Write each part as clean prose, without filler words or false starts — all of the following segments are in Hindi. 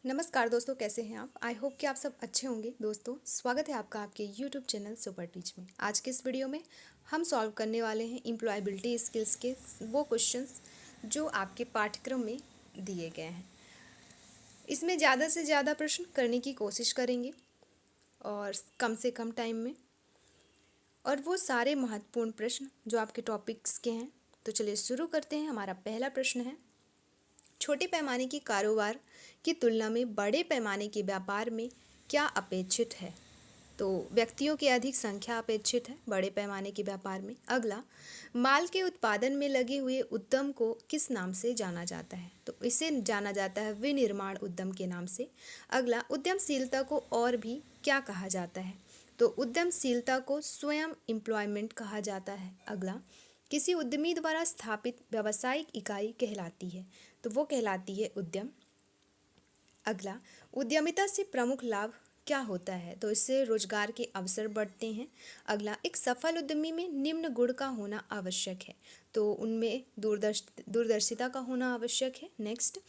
नमस्कार दोस्तों, कैसे हैं आप। आई होप कि आप सब अच्छे होंगे। दोस्तों, स्वागत है आपका आपके यूट्यूब चैनल सुपर टीच में। आज के इस वीडियो में हम सॉल्व करने वाले हैं एम्प्लॉयबिलिटी स्किल्स के वो क्वेश्चंस जो आपके पाठ्यक्रम में दिए गए हैं। इसमें ज़्यादा से ज़्यादा प्रश्न करने की कोशिश करेंगे और कम से कम टाइम में, और वो सारे महत्वपूर्ण प्रश्न जो आपके टॉपिक्स के हैं। तो चलिए शुरू करते हैं। हमारा पहला प्रश्न है, छोटे पैमाने की कारोबार की तुलना में बड़े पैमाने के व्यापार में क्या अपेक्षित है। तो व्यक्तियों की अधिक संख्या अपेक्षित है बड़े पैमाने के व्यापार में। अगला, माल के उत्पादन में लगे हुए उद्यम को किस नाम से जाना जाता है। तो इसे जाना जाता है विनिर्माण उद्यम के नाम से। अगला, उद्यमशीलता को और भी क्या कहा जाता है। तो उद्यमशीलता को स्वयं एम्प्लॉयमेंट कहा जाता है। अगला, किसी उद्यमी द्वारा स्थापित व्यावसायिक इकाई कहलाती है। तो वो कहलाती है उद्यम। अगला, उद्यमिता से प्रमुख लाभ क्या होता है। तो इससे रोजगार के अवसर बढ़ते हैं। अगला, एक सफल उद्यमी में निम्न गुण का होना आवश्यक है। तो उनमें दूरदर्शिता का होना आवश्यक है। नेक्स्ट,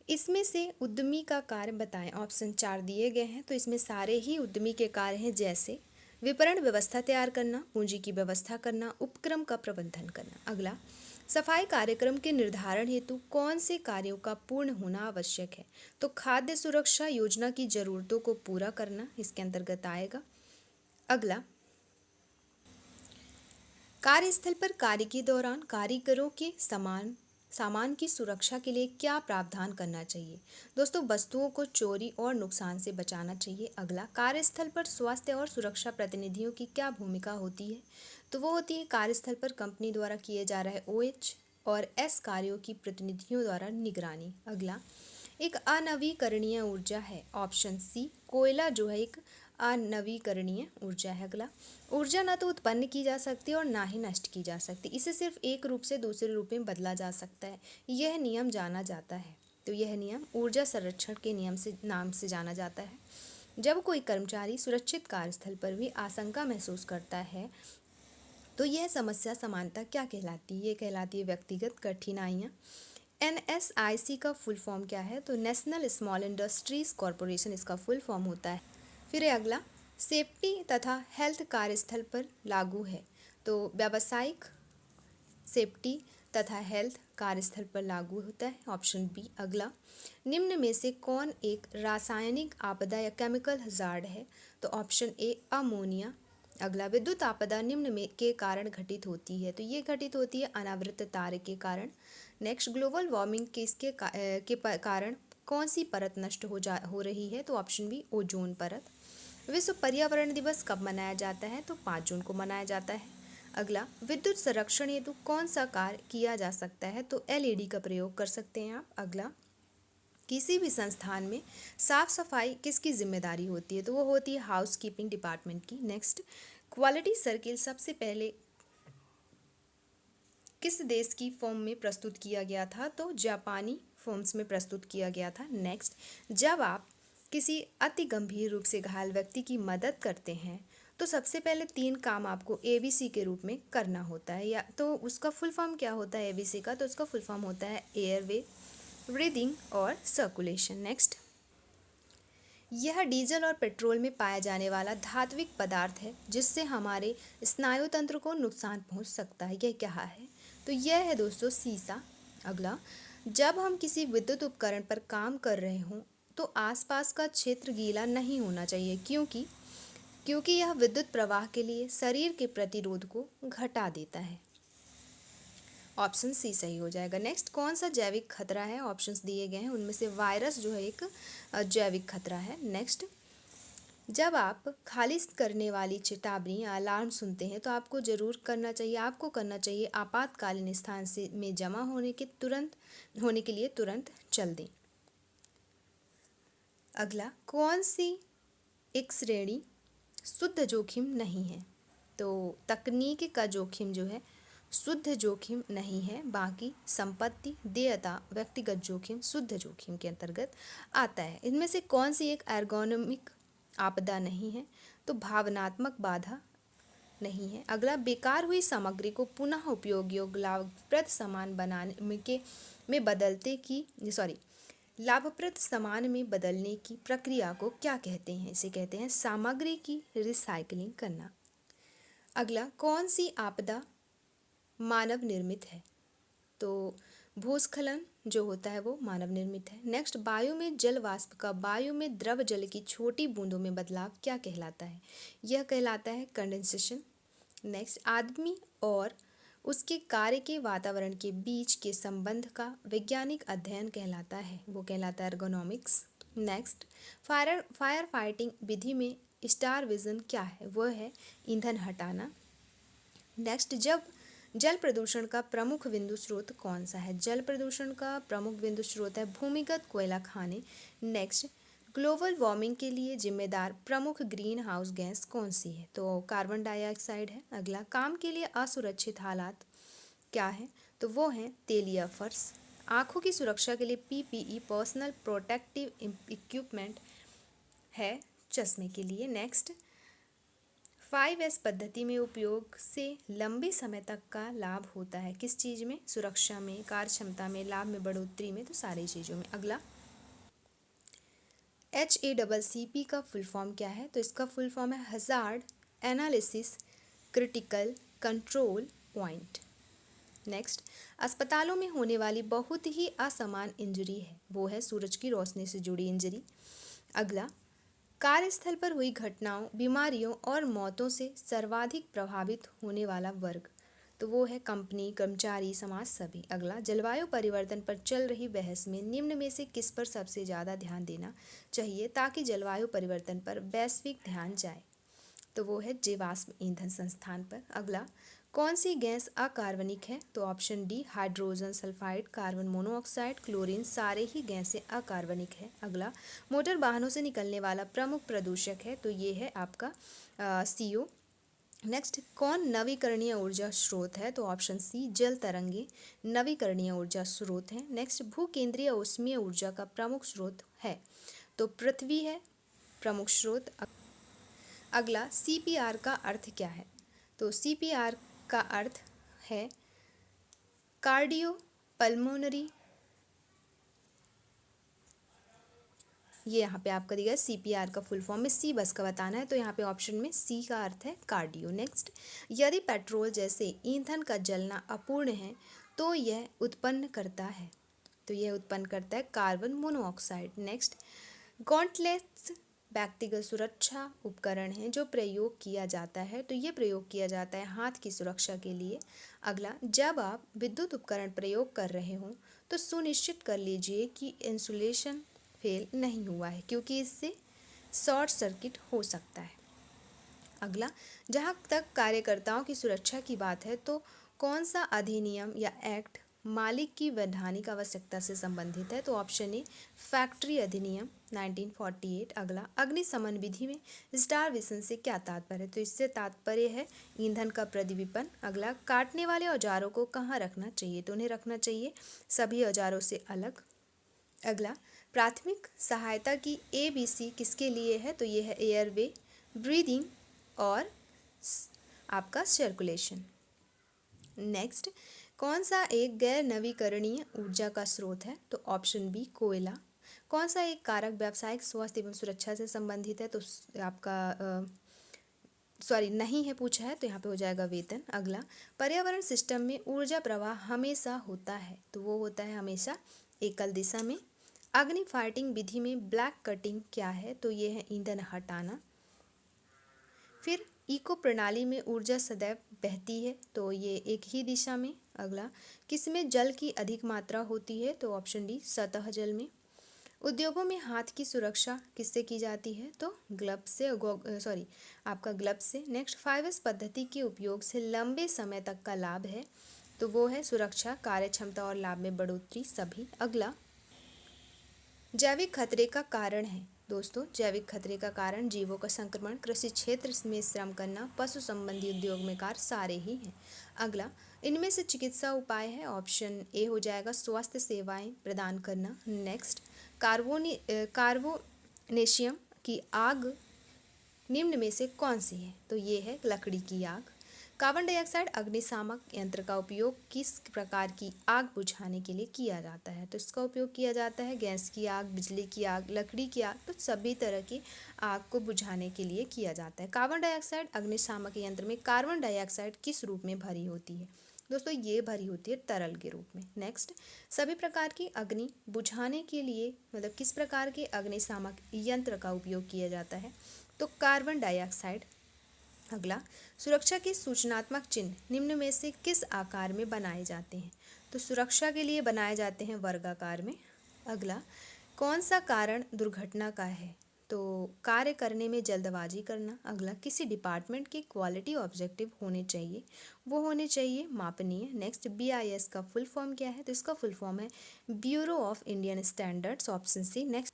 इसमें से उद्यमी का कार्य बताएं। ऑप्शन 4 दिए गए हैं। तो इसमें सारे ही उद्यमी के कार्य हैं, जैसे विपणन व्यवस्था तैयार करना, पूंजी की व्यवस्था करना, उपक्रम का प्रबंधन करना। अगला, सफाई कार्यक्रम के निर्धारण हेतु कौन से कार्यों का पूर्ण होना आवश्यक है। तो खाद्य सुरक्षा योजना की जरूरतों को पूरा करना इसके अंतर्गत आएगा। अगला, कार्यस्थल पर कार्य के दौरान कारीगरों के सामान की सुरक्षा के लिए क्या प्रावधान करना चाहिए। दोस्तों, वस्तुओं को चोरी और नुकसान से बचाना चाहिए। अगला, कार्यस्थल पर स्वास्थ्य और सुरक्षा प्रतिनिधियों की क्या भूमिका होती है। तो वो होती है कार्यस्थल पर कंपनी द्वारा किए जा रहे OH और S कार्यों की प्रतिनिधियों द्वारा निगरानी। अगला, एक अनवीकरणीय ऊर्जा है। ऑप्शन सी, कोयला जो है एक अनवीकरणीय ऊर्जा है। अगला, ऊर्जा ना तो उत्पन्न की जा सकती और ना ही नष्ट की जा सकती, इसे सिर्फ एक रूप से दूसरे रूप में बदला जा सकता है। यह नियम जाना जाता है। तो यह नियम ऊर्जा संरक्षण के नियम से नाम से जाना जाता है। जब कोई कर्मचारी सुरक्षित कार्यस्थल पर भी आशंका महसूस करता है तो यह समस्या समानता क्या कहलाती है। ये कहलाती है व्यक्तिगत कठिनाइयाँ। NSIC का फुल फॉर्म क्या है। तो नेशनल स्मॉल इंडस्ट्रीज कॉरपोरेशन इसका फुल फॉर्म होता है। फिर अगला, सेफ्टी तथा हेल्थ कार्यस्थल पर लागू है। तो व्यावसायिक सेफ्टी तथा हेल्थ कार्यस्थल पर लागू होता है। Option B. अगला, निम्न में से कौन एक रासायनिक आपदा या केमिकल हजार्ड है। तो ऑप्शन ए, अमोनिया। अगला, विद्युत आपदा निम्न में के कारण घटित होती है। तो ये घटित होती है अनावृत तार के कारण। नेक्स्ट, ग्लोबल वार्मिंग के कारण कौन सी परत नष्ट हो रही है। तो ऑप्शन बी, ओजोन परत। विश्व पर्यावरण दिवस कब मनाया जाता है। तो 5 जून को मनाया जाता है। अगला, विद्युत संरक्षण हेतु कौन सा कार्य किया जा सकता है। तो LED का प्रयोग कर सकते हैं आप। अगला, किसी भी संस्थान में साफ सफाई किसकी जिम्मेदारी होती है। तो वो होती है हाउस कीपिंग डिपार्टमेंट की। नेक्स्ट, क्वालिटी सर्किल सबसे पहले किस देश की फॉर्म में प्रस्तुत किया गया था। तो जापानी फॉर्म्स में प्रस्तुत किया गया था। नेक्स्ट, जब आप किसी अति गंभीर रूप से घायल व्यक्ति की मदद करते हैं तो सबसे पहले 3 काम आपको ABC के रूप में करना होता है। या तो उसका फुल फॉर्म क्या होता है ABC का। तो उसका फुल फॉर्म होता है एयरवे, ब्रीदिंग और सर्कुलेशन। नेक्स्ट, यह डीजल और पेट्रोल में पाया जाने वाला धात्विक पदार्थ है जिससे हमारे स्नायु तंत्र को नुकसान पहुंच सकता है। यह क्या है। तो यह है दोस्तों सीसा। अगला, जब हम किसी विद्युत उपकरण पर काम कर रहे हों तो आसपास का क्षेत्र गीला नहीं होना चाहिए, क्योंकि यह विद्युत प्रवाह के लिए शरीर के प्रतिरोध को घटा देता है। ऑप्शन सी सही हो जाएगा। नेक्स्ट, कौन सा जैविक खतरा है। ऑप्शंस दिए गए हैं, उनमें से वायरस जो है एक जैविक खतरा है। नेक्स्ट, जब आप खारिज करने वाली चेतावनी या अलार्म सुनते हैं तो आपको करना चाहिए आपातकालीन स्थान से में जमा होने के लिए तुरंत चल दें। अगला, कौन सी एक श्रेणी शुद्ध जोखिम नहीं है। तो तकनीक का जोखिम जो है शुद्ध जोखिम नहीं है, बाकी संपत्ति, देयता, व्यक्तिगत जोखिम शुद्ध जोखिम के अंतर्गत आता है। इनमें से कौन सी एक एर्गोनोमिक आपदा नहीं है। तो भावनात्मक बाधा नहीं है। अगला, बेकार हुई सामग्री को पुनः उपयोग योग्य लाभप्रद सामान बनाने में लाभप्रद सामान में बदलने की प्रक्रिया को क्या कहते हैं? इसे कहते हैं सामग्री की रिसाइकलिंग करना। अगला, कौन सी आपदा मानव निर्मित है? तो भूस्खलन जो होता है वो मानव निर्मित है। नेक्स्ट, वायु में जल वाष्प का वायु में द्रव जल की छोटी बूंदों में बदलाव क्या कहलाता है? यह कहलाता है कंडेंसेशन। नेक्स्ट, आदमी और उसके कार्य के वातावरण के बीच के संबंध का वैज्ञानिक अध्ययन कहलाता है, वो कहलाता है एर्गोनॉमिक्स। नेक्स्ट, फायर फाइटिंग विधि में स्टार विजन क्या है? वह है ईंधन हटाना। नेक्स्ट, जब जल प्रदूषण का प्रमुख बिंदु स्रोत कौन सा है? जल प्रदूषण का प्रमुख बिंदु स्रोत है भूमिगत कोयला खाने। नेक्स्ट, ग्लोबल वार्मिंग के लिए जिम्मेदार प्रमुख ग्रीन हाउस गैस कौन सी है? तो कार्बन डाइऑक्साइड है। अगला, काम के लिए असुरक्षित हालात क्या है? तो वो है तेल या फर्श। आँखों की सुरक्षा के लिए पीपीई पर्सनल प्रोटेक्टिव इक्विपमेंट है चश्मे के लिए। नेक्स्ट, 5S पद्धति में उपयोग से लंबे समय तक का लाभ होता है किस चीज़ में? सुरक्षा में, कार्य क्षमता में, लाभ में बढ़ोतरी में, तो सारी चीज़ों में। अगला, HACCP का फुल फॉर्म क्या है? तो इसका फुल फॉर्म है hazard analysis critical control point. Next, अस्पतालों में होने वाली बहुत ही असमान इंजरी है, वो है सूरज की रोशनी से जुड़ी इंजरी। अगला, कार्यस्थल पर हुई घटनाओं, बीमारियों और मौतों से सर्वाधिक प्रभावित होने वाला वर्ग, तो वो है कंपनी, कर्मचारी, समाज, सभी। अगला, जलवायु परिवर्तन पर चल रही बहस में निम्न में से किस पर सबसे ज़्यादा ध्यान देना चाहिए ताकि जलवायु परिवर्तन पर वैश्विक ध्यान जाए? तो वो है जीवाश्म ईंधन संस्थान पर। अगला, कौन सी गैस अकार्बनिक है? तो option D hydrogen sulphide, carbon monoxide, chlorine, सारे ही गैसें अकार्बनिक है। अगला, मोटर वाहनों से निकलने वाला प्रमुख प्रदूषक है, तो ये है आपका CO। नेक्स्ट, कौन नवीकरणीय ऊर्जा स्रोत है? तो ऑप्शन सी जल तरंगे नवीकरणीय ऊर्जा स्रोत है। नेक्स्ट, भूकेंद्रीय ऊष्मीय ऊर्जा का प्रमुख स्रोत है, तो पृथ्वी है प्रमुख स्रोत। अगला, CPR का अर्थ क्या है? तो CPR का अर्थ है कार्डियो पल्मोनरी, ये यहाँ पे आपका दिया CPR का फुल फॉर्म में सी बस का बताना है, तो यहाँ पे ऑप्शन में सी का अर्थ है कार्डियो। नेक्स्ट, यदि पेट्रोल जैसे ईंधन का जलना अपूर्ण है तो यह उत्पन्न करता है, तो यह उत्पन्न करता है कार्बन मोनोऑक्साइड। नेक्स्ट, गॉन्टलेट्स व्यक्तिगत सुरक्षा उपकरण है जो प्रयोग किया जाता है, तो ये प्रयोग किया जाता है हाथ की सुरक्षा के लिए। अगला, जब आप विद्युत उपकरण प्रयोग कर रहे हों तो सुनिश्चित कर लीजिए कि इंसुलेशन फेल नहीं हुआ है क्योंकि इससे शॉर्ट सर्किट हो सकता है। अगला, जहाँ तक कार्यकर्ताओं की सुरक्षा की बात है तो कौन सा अधिनियम या एक्ट मालिक की वैधानिक आवश्यकता से संबंधित है? तो ऑप्शन ए फैक्ट्री अधिनियम 1948। अगला, अग्निशमन विधि में स्टार विजन से क्या तात्पर्य है? तो इससे तात्पर्य है ईंधन का प्रतिविपन। अगला, काटने वाले औजारों को कहाँ रखना चाहिए? तो उन्हें रखना चाहिए सभी औजारों से अलग। अगला, प्राथमिक सहायता की ABC किसके लिए है? तो ये है एयरवे, ब्रीदिंग और आपका सर्कुलेशन। नेक्स्ट, कौन सा एक गैर नवीकरणीय ऊर्जा का स्रोत है? तो ऑप्शन बी कोयला। कौन सा एक कारक व्यावसायिक स्वास्थ्य एवं सुरक्षा से संबंधित है? तो आपका नहीं है पूछा है, तो यहाँ पे हो जाएगा वेतन। अगला, पर्यावरण सिस्टम में ऊर्जा प्रवाह हमेशा होता है, तो वो होता है हमेशा एकल दिशा में। अग्नि फाइटिंग विधि में ब्लैक कटिंग क्या है? तो ये है ईंधन हटाना। फिर इको प्रणाली में ऊर्जा सदैव बहती है, तो ये एक ही दिशा में। अगला, किसमें जल की अधिक मात्रा होती है? तो ऑप्शन डी सतह जल में। उद्योगों में हाथ की सुरक्षा किससे की जाती है? तो ग्लव्स से, आपका ग्लव्स से। नेक्स्ट, 5S पद्धति के उपयोग से लंबे समय तक का लाभ है, तो वो है सुरक्षा, कार्यक्षमता और लाभ में बढ़ोतरी, सभी। अगला, जैविक खतरे का कारण है। दोस्तों, जैविक खतरे का कारण जीवों का संक्रमण, कृषि क्षेत्र में श्रम करना, पशु संबंधी उद्योग में कार्य, सारे ही हैं। अगला, इनमें से चिकित्सा उपाय है, ऑप्शन ए हो जाएगा स्वास्थ्य सेवाएं प्रदान करना। नेक्स्ट, कार्बोनेशियम की आग निम्न में से कौन सी है? तो ये है लकड़ी की आग। कार्बन डाइऑक्साइड अग्निशामक यंत्र का उपयोग किस प्रकार की आग बुझाने के लिए किया जाता है? तो इसका उपयोग किया जाता है गैस की आग, बिजली की आग, लकड़ी की आग, तो सभी तरह की आग को बुझाने के लिए किया जाता है। कार्बन डाइऑक्साइड अग्निशामक यंत्र में कार्बन डाइऑक्साइड किस रूप में भरी होती है? दोस्तों ये भरी होती है तरल के रूप में। नेक्स्ट, सभी प्रकार की अग्नि बुझाने के लिए मतलब किस प्रकार के अग्निशामक यंत्र का उपयोग किया जाता है? तो कार्बन डाइऑक्साइड। अगला, सुरक्षा के सूचनात्मक चिन्ह निम्न में से किस आकार में बनाए जाते हैं? तो सुरक्षा के लिए बनाए जाते हैं वर्गाकार में। अगला, कौन सा कारण दुर्घटना का है? तो कार्य करने में जल्दबाजी करना। अगला, किसी डिपार्टमेंट के क्वालिटी ऑब्जेक्टिव होने चाहिए, वो होने चाहिए मापनीय। नेक्स्ट, BIS का फुल फॉर्म क्या है? तो इसका फुल फॉर्म है bureau of Indian standards, option C. Next,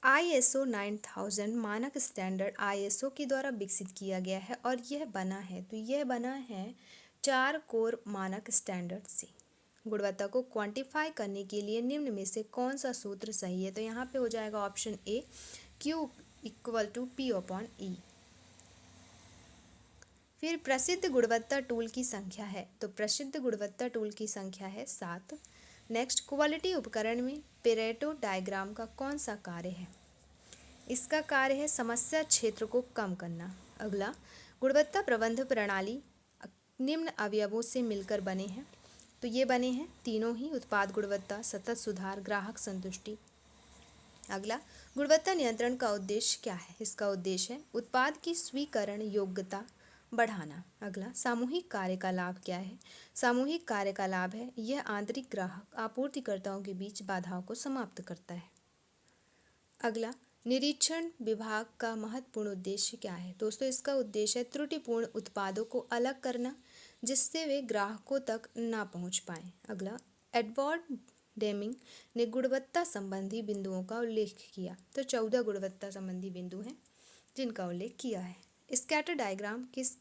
ISO 9000 मानक स्टैंडर्ड ISO के द्वारा विकसित किया गया है और यह बना है, तो यह बना है 4 कोर मानक स्टैंडर्ड से। गुणवत्ता को क्वांटिफाई करने के लिए निम्न में से कौन सा सूत्र सही है? तो यहाँ पे हो जाएगा ऑप्शन ए, Q = P/E। फिर प्रसिद्ध गुणवत्ता टूल की संख्या है, तो प्रसिद्ध गुणवत्ता टूल की संख्या है 7। नेक्स्ट, क्वालिटी उपकरण में पेरेटो डायग्राम का कौन सा कार्य है? इसका कार्य है समस्या क्षेत्र को कम करना। अगला, गुणवत्ता प्रबंधन प्रणाली निम्न अवयवों से मिलकर बने हैं, तो ये बने हैं तीनों ही: उत्पाद गुणवत्ता, सतत सुधार, ग्राहक संतुष्टि। अगला, गुणवत्ता नियंत्रण का उद्देश्य क्या है? इसका उद्देश्य है उत्पाद की स्वीकरण योग्यता बढ़ाना। अगला, सामूहिक कार्य का लाभ क्या है? सामूहिक कार्य का लाभ है यह आंतरिक ग्राहक आपूर्तिकर्ताओं के बीच बाधाओं को समाप्त करता है। अगला, निरीक्षण विभाग का महत्वपूर्ण उद्देश्य क्या है? दोस्तों इसका उद्देश्य है त्रुटिपूर्ण उत्पादों को अलग करना जिससे वे ग्राहकों तक ना पहुंच पाएं। अगला, एडवर्ड डेमिंग ने गुणवत्ता संबंधी बिंदुओं का उल्लेख किया, तो 14 गुणवत्ता संबंधी बिंदु हैं जिनका उल्लेख किया है। स्कैटर डायग्राम किस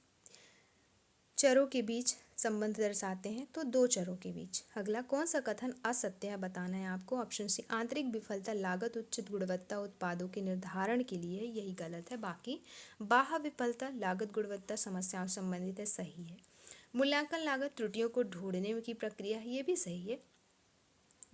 चरों के बीच संबंध दर्शाते हैं? तो 2 चरों के बीच। अगला, कौन सा कथन असत्य है बताना है आपको? ऑप्शन सी, आंतरिक विफलता लागत उच्च गुणवत्ता उत्पादों के निर्धारण के लिए, यही गलत है। बाकी बाह्य विफलता लागत गुणवत्ता समस्याओं से संबंधित है, सही है। मूल्यांकन लागत त्रुटियों को ढूंढने की प्रक्रिया, ये भी सही है।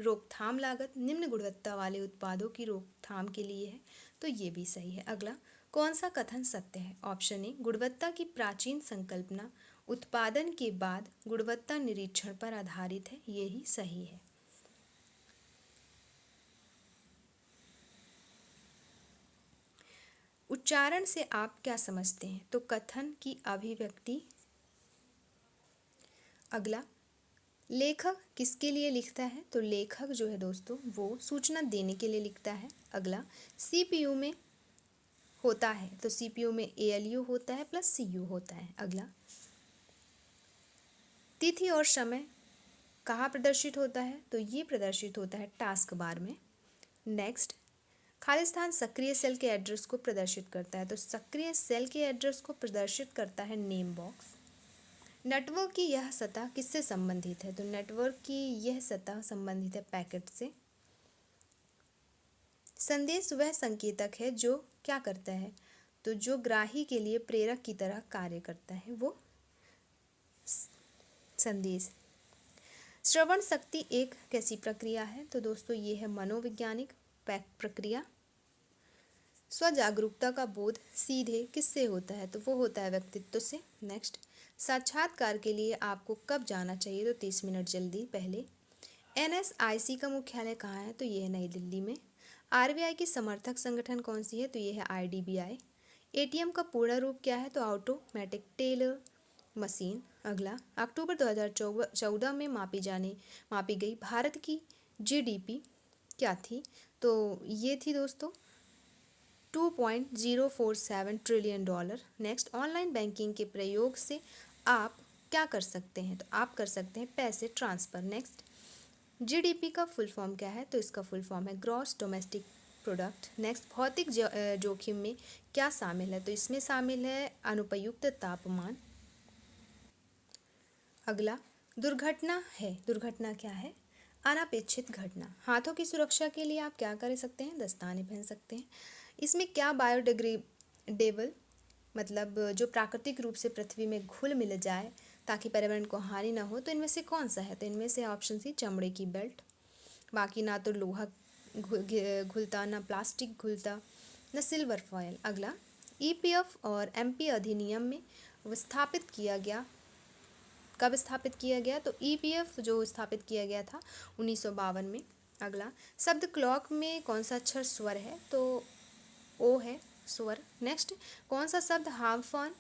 रोकथाम लागत निम्न गुणवत्ता वाले उत्पादों की रोकथाम के लिए है, तो ये भी सही है। अगला, कौन सा कथन सत्य है? ऑप्शन ए, गुणवत्ता की प्राचीन संकल्पना उत्पादन के बाद गुणवत्ता निरीक्षण पर आधारित है, यही सही है। उच्चारण से आप क्या समझते हैं? तो कथन की अभिव्यक्ति। अगला, लेखक किसके लिए लिखता है? तो लेखक जो है दोस्तों वो सूचना देने के लिए लिखता है। अगला, CPU में होता है, तो CPU में ALU होता है प्लस CU होता है। अगला, तिथि और समय कहाँ प्रदर्शित होता है? तो ये प्रदर्शित होता है टास्क बार में। नेक्स्ट, खाली स्थान सक्रिय सेल के एड्रेस को प्रदर्शित करता है, तो सक्रिय सेल के एड्रेस को प्रदर्शित करता है नेम बॉक्स। नेटवर्क की यह सतह किससे संबंधित है? तो नेटवर्क की यह सतह संबंधित है पैकेट से। संदेश वह संकेतक है जो क्या करता है? तो जो ग्राही के लिए प्रेरक की तरह कार्य करता है, वो संदेश। श्रवण शक्ति एक कैसी प्रक्रिया है? तो दोस्तों ये है मनोवैज्ञानिक प्रक्रिया। स्वजागरूकता का बोध सीधे किससे होता है? तो वो होता है व्यक्तित्व से। नेक्स्ट, साक्षात्कार के लिए आपको कब जाना चाहिए? तो 30 मिनट जल्दी पहले। NSIC का मुख्यालय कहाँ है? तो ये है नई दिल्ली में। RBI की समर्थक संगठन कौन सी है? तो ये है IDBI। ATM का पूर्ण रूप क्या है? तो ऑटोमेटिक टेलर मशीन। अगला, अक्टूबर 2014 में मापी गई भारत की GDP क्या थी? तो ये थी दोस्तों $2.047 ट्रिलियन। नेक्स्ट, ऑनलाइन बैंकिंग के प्रयोग से आप क्या कर सकते हैं? तो आप कर सकते हैं पैसे ट्रांसफ़र। नेक्स्ट, GDP का फुल फॉर्म क्या है? तो इसका फुल फॉर्म है ग्रॉस डोमेस्टिक प्रोडक्ट। नेक्स्ट, भौतिक जोखिम में क्या शामिल है? तो इसमें शामिल है अनुपयुक्त तापमान। अगला, दुर्घटना है। दुर्घटना क्या है? अनापेक्षित घटना। हाथों की सुरक्षा के लिए आप क्या कर सकते हैं? दस्ताने पहन सकते हैं। इसमें क्या बायोडिग्रेडेबल मतलब जो प्राकृतिक रूप से पृथ्वी में घुल मिल जाए ताकि पर्यावरण को हानि ना हो, तो इनमें से कौन सा है? तो इनमें से ऑप्शन सी चमड़े की बेल्ट। बाकी ना तो लोहा घुलता, ना प्लास्टिक घुलता, ना सिल्वर फॉयल। अगला, ईपीएफ और एमपी अधिनियम में स्थापित किया गया, कब स्थापित किया गया? तो ईपीएफ जो स्थापित किया गया था 1952 में। अगला, शब्द क्लॉक में कौन सा अक्षर स्वर है? तो ओ है स्वर। नेक्स्ट, कौन सा शब्द हार्मफोन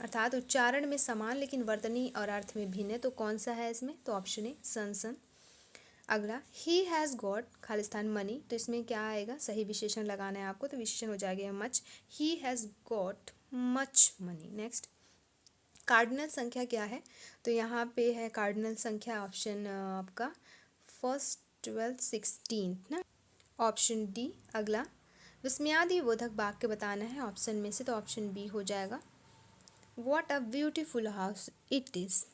अर्थात उच्चारण में समान लेकिन वर्तनी और अर्थ में भिन्न है? तो कौन सा है इसमें? तो ऑप्शन ए सन। अगला, he has got Khalistan money, तो इसमें क्या आएगा? सही विशेषण लगाना है आपको, तो विशेषण हो जाएगा much. He has got much money. Next, cardinal संख्या क्या है? तो यहाँ पे है कार्डिनल संख्या ऑप्शन आपका फर्स्ट, 12th, 16th ना, ऑप्शन डी। अगला, विस्मयादि बोधक वाक्य बताना है ऑप्शन में से, तो ऑप्शन बी हो जाएगा, what a beautiful house it is.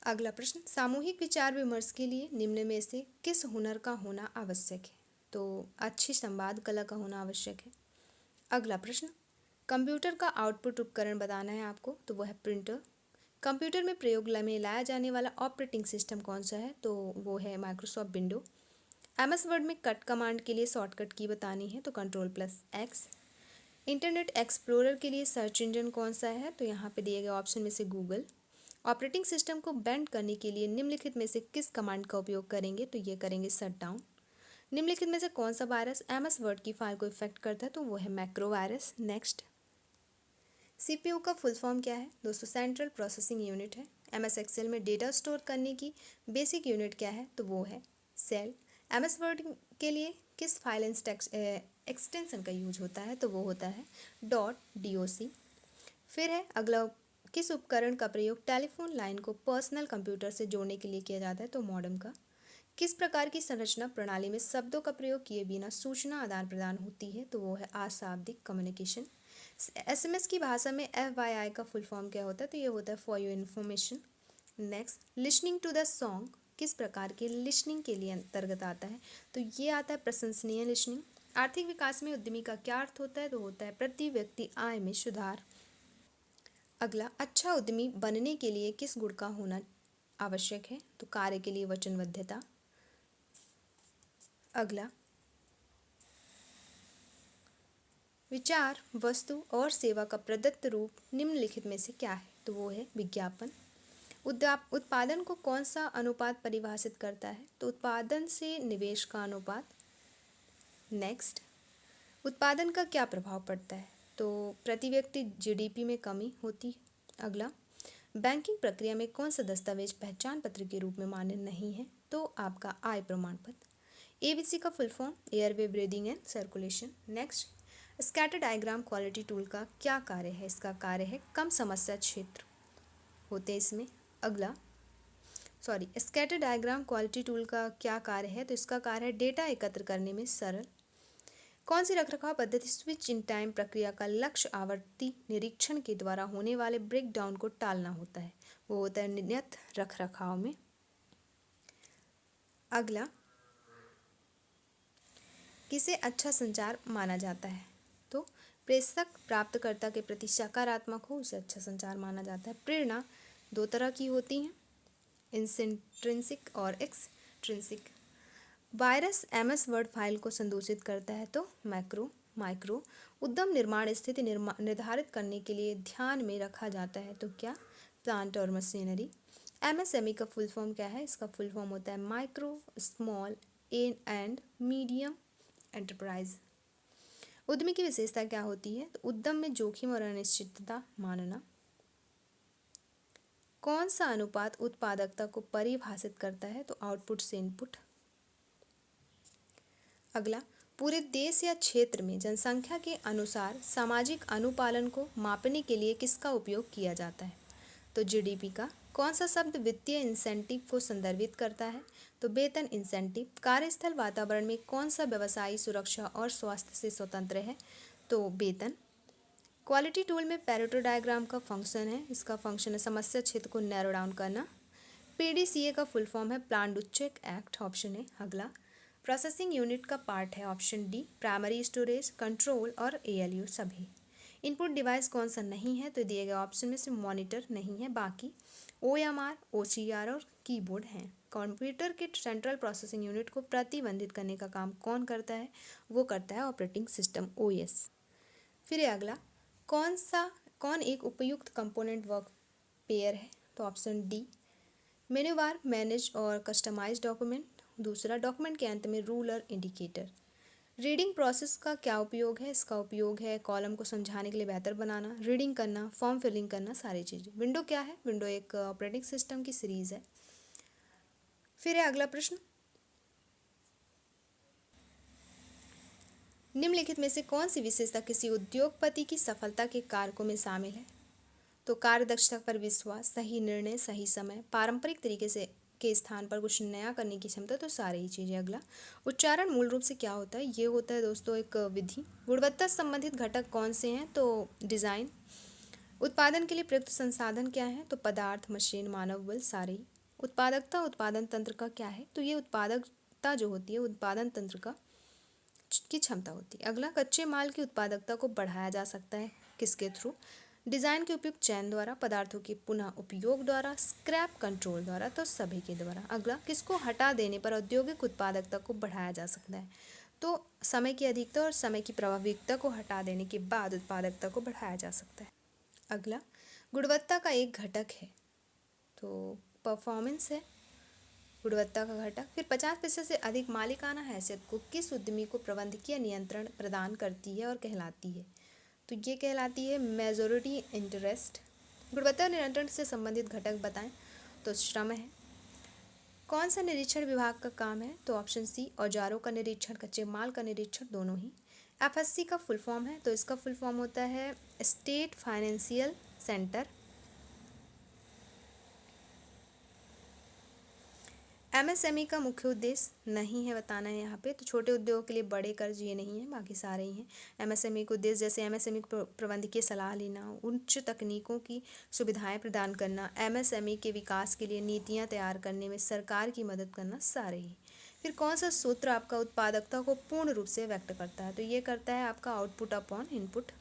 अगला प्रश्न, सामूहिक विचार विमर्श के लिए निम्न में से किस हुनर का होना आवश्यक है? तो अच्छी संवाद कला का होना आवश्यक है। अगला प्रश्न, कंप्यूटर का आउटपुट उपकरण बताना है आपको, तो वो है प्रिंटर। कंप्यूटर में प्रयोग में लाया जाने वाला ऑपरेटिंग सिस्टम कौन सा है? तो वो है माइक्रोसॉफ्ट विंडो। एमएस वर्ड में कट कमांड के लिए शॉर्टकट की बतानी है, तो Ctrl+X। इंटरनेट एक्सप्लोरर के लिए सर्च इंजन कौन सा है? तो यहाँ पे दिए गए ऑप्शन में से गूगल। ऑपरेटिंग सिस्टम को बेंड करने के लिए निम्नलिखित में से किस कमांड का उपयोग करेंगे? तो ये करेंगे शट डाउन। निम्नलिखित में से कौन सा वायरस एमएस वर्ड की फाइल को इफेक्ट करता है? तो वो है मैक्रो वायरस। नेक्स्ट, सीपीयू का फुल फॉर्म क्या है? दोस्तों सेंट्रल प्रोसेसिंग यूनिट है। एमएस एक्सेल में डेटा स्टोर करने की बेसिक यूनिट क्या है? तो वो है सेल। एमएस वर्ड के लिए किस फाइल एक्सटेंशन का यूज होता है? तो वो होता है .doc। फिर है अगला, किस उपकरण का प्रयोग टेलीफोन लाइन को पर्सनल कंप्यूटर से जोड़ने के लिए किया जाता है? तो मॉडेम का। किस प्रकार की संरचना प्रणाली में शब्दों का प्रयोग किए बिना सूचना आदान प्रदान होती है? तो वो है अशाब्दिक कम्युनिकेशन। एसएमएस की भाषा में FYI का फुल फॉर्म क्या होता है? तो ये होता है for your information. Next, listening to the song किस प्रकार के लिसनिंग के लिए अंतर्गत आता है? तो ये आता है प्रशंसनीय लिसनिंग। आर्थिक विकास में उद्यमी का क्या अर्थ होता है? तो होता है प्रति व्यक्ति आय में सुधार। अगला, अच्छा उद्यमी बनने के लिए किस गुण का होना आवश्यक है? तो कार्य के लिए वचनबद्धता। अगला, विचार, वस्तु और सेवा का प्रदत्त रूप निम्नलिखित में से क्या है? तो वो है विज्ञापन। उत्पादन को कौन सा अनुपात परिभाषित करता है? तो उत्पादन से निवेश का अनुपात। नेक्स्ट, उत्पादन का क्या प्रभाव पड़ता है? तो प्रति व्यक्ति जीडीपी में कमी होती है। अगला, बैंकिंग प्रक्रिया में कौन सा दस्तावेज पहचान पत्र के रूप में मान्य नहीं है? तो आपका आय प्रमाण पत्र। एबीसी का full form airway breathing and circulation. Next, scatter diagram quality tool का क्या कार्य है? इसका कार्य है कम समस्या क्षेत्र होते हैं इसमें। अगला, स्कैटर डायग्राम क्वालिटी टूल का क्या कार्य है? तो इसका कार्य है डेटा एकत्र करने में सरल। कौन सी रखरखाव पद्धति स्विच इन टाइम प्रक्रिया का लक्ष्य आवर्ती निरीक्षण के द्वारा होने वाले ब्रेक डाउन को टालना होता है? वो होता है नियत रखरखाव में। अगला, किसे अच्छा संचार माना जाता है? तो प्रेषक प्राप्तकर्ता के प्रति सकारात्मक हो उसे अच्छा संचार माना जाता है। प्रेरणा दो तरह की होती हैं, इंट्रिंसिक और extrinsic. Virus MS word file को संदूषित करता है, तो माइक्रो। उद्यम निर्माण स्थिति निर्धारित करने के लिए ध्यान में रखा जाता है, तो क्या? प्लांट और मशीनरी। एमएसएमई का फुल फॉर्म क्या है? इसका फुल फॉर्म होता है micro, small and medium enterprise. उद्यमी की विशेषता क्या होती है? तो उद्यम में जोखिम और अनिश्चितता मानना। कौन सा अनुपात उत्पादकता को परिभाषित करता है? तो आउटपुट से इनपुट। अगला, पूरे देश या क्षेत्र में जनसंख्या के अनुसार सामाजिक अनुपालन को मापने के लिए किसका उपयोग किया जाता है? तो जीडीपी का। कौन सा शब्द वित्तीय इंसेंटिव को संदर्भित करता है? तो वेतन इंसेंटिव। कार्यस्थल वातावरण में कौन सा व्यवसायी सुरक्षा और स्वास्थ्य से स्वतंत्र है? तो वेतन। क्वालिटी टूल में पैरेटो डायग्राम का फंक्शन है, इसका फंक्शन है समस्या क्षेत्र को नैरो डाउन करना। पीडीसीए का फुल फॉर्म है plan do check act, option है। अगला, प्रोसेसिंग यूनिट का पार्ट है option D primary storage, control और एएलयू सभी। इनपुट डिवाइस कौन सा नहीं है, तो दिए गए ऑप्शन में से मॉनिटर नहीं है, बाकी OMR, OCR और कीबोर्ड हैं। कंप्यूटर के सेंट्रल प्रोसेसिंग यूनिट को प्रतिबंधित करने का काम कौन करता है, वो करता है ऑपरेटिंग सिस्टम OS। फिर है अगला, कौन एक उपयुक्त कंपोनेंट वर्क पेयर है, तो option D menu bar, manage और कस्टमाइज डॉक्यूमेंट। दूसरा, डॉक्यूमेंट के अंत में रूलर, इंडिकेटर। रीडिंग प्रोसेस का क्या उपयोग है, इसका उपयोग है कॉलम को समझाने के लिए बेहतर बनाना, रीडिंग करना, फॉर्म फिलिंग करना, सारी चीज़ें। विंडो क्या है, विंडो एक ऑपरेटिंग सिस्टम की सीरीज है। फिर है अगला प्रश्न, निम्नलिखित में से कौन सी विशेषता किसी उद्योगपति की सफलता के कारकों में शामिल है, तो कार्यदक्षता पर विश्वास, सही निर्णय, सही समय, पारंपरिक तरीके से के स्थान पर कुछ नया करने की क्षमता, तो सारी ही चीज़ें। अगला, उच्चारण मूल रूप से क्या होता है, ये होता है दोस्तों एक विधि। गुणवत्ता संबंधित घटक कौन से हैं, तो डिज़ाइन। उत्पादन के लिए प्रयुक्त संसाधन क्या है, तो पदार्थ, मशीन, मानव बल, सारे ही। उत्पादकता उत्पादन तंत्र का क्या है, तो ये उत्पादकता जो होती है उत्पादन तंत्र का की क्षमता होती है। अगला, कच्चे माल की उत्पादकता को बढ़ाया जा सकता है किसके थ्रू, डिज़ाइन के उपयुक्त चयन द्वारा, पदार्थों के पुनः उपयोग द्वारा, स्क्रैप कंट्रोल द्वारा, तो सभी के द्वारा। अगला, किसको हटा देने पर औद्योगिक उत्पादकता को बढ़ाया जा सकता है, तो समय की अधिकता और समय की प्रभाविकता को हटा देने के बाद उत्पादकता को बढ़ाया जा सकता है। अगला, गुणवत्ता का एक घटक है, तो परफॉर्मेंस है गुणवत्ता का घटक। फिर 50% से अधिक मालिकाना हैसियत को किस उद्यमी को प्रबंधकीय नियंत्रण प्रदान करती है और कहलाती है, तो ये कहलाती है मेजॉरिटी इंटरेस्ट। गुणवत्ता नियंत्रण से संबंधित घटक बताएं, तो श्रम है। कौन सा निरीक्षण विभाग का काम है, तो ऑप्शन सी औजारों का निरीक्षण, कच्चे माल का निरीक्षण, दोनों ही। FSC का फुल फॉर्म है, तो इसका फुल फॉर्म होता है स्टेट फाइनेंशियल सेंटर। MSME का मुख्य उद्देश्य नहीं है बताना है यहाँ पे, तो छोटे उद्योगों के लिए बड़े कर्ज ये नहीं है, बाकी सारे ही हैं। MSME का उद्देश्य जैसे MSME को प्रबंधकीय सलाह लेना, उच्च तकनीकों की सुविधाएं प्रदान करना, MSME के विकास के लिए नीतियाँ तैयार करने में सरकार की मदद करना, सारे ही। फिर कौन सा सूत्र आपका उत्पादकता को पूर्ण रूप से व्यक्त करता है, तो ये करता है आपका आउटपुट अपॉन इनपुट।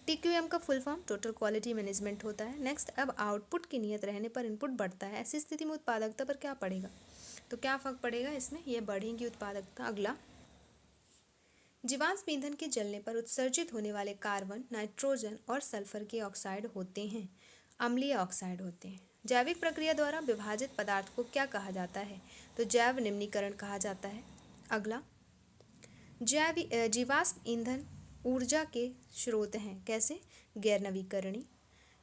TQM का full form total quality management होता है। नेक्स्ट, अब आउटपुट की नियत रहने पर इनपुट बढ़ता है, ऐसी स्थिति में उत्पादकता पर क्या पड़ेगा, तो क्या फर्क पड़ेगा इसमें, ये बढ़ेगी उत्पादकता। अगला, जीवाश्म ईंधन के जलने पर उत्सर्जित होने वाले कार्बन, नाइट्रोजन और सल्फर के ऑक्साइड होते हैं, अम्लीय ऑक्साइड होते हैं। जैविक प्रक्रिया द्वारा विभाजित पदार्थ को क्या कहा जाता है, तो जैव निम्नीकरण कहा जाता है। अगला, जीवाश्म ईंधन ऊर्जा के स्रोत हैं, कैसे, गैर नवीकरणीय।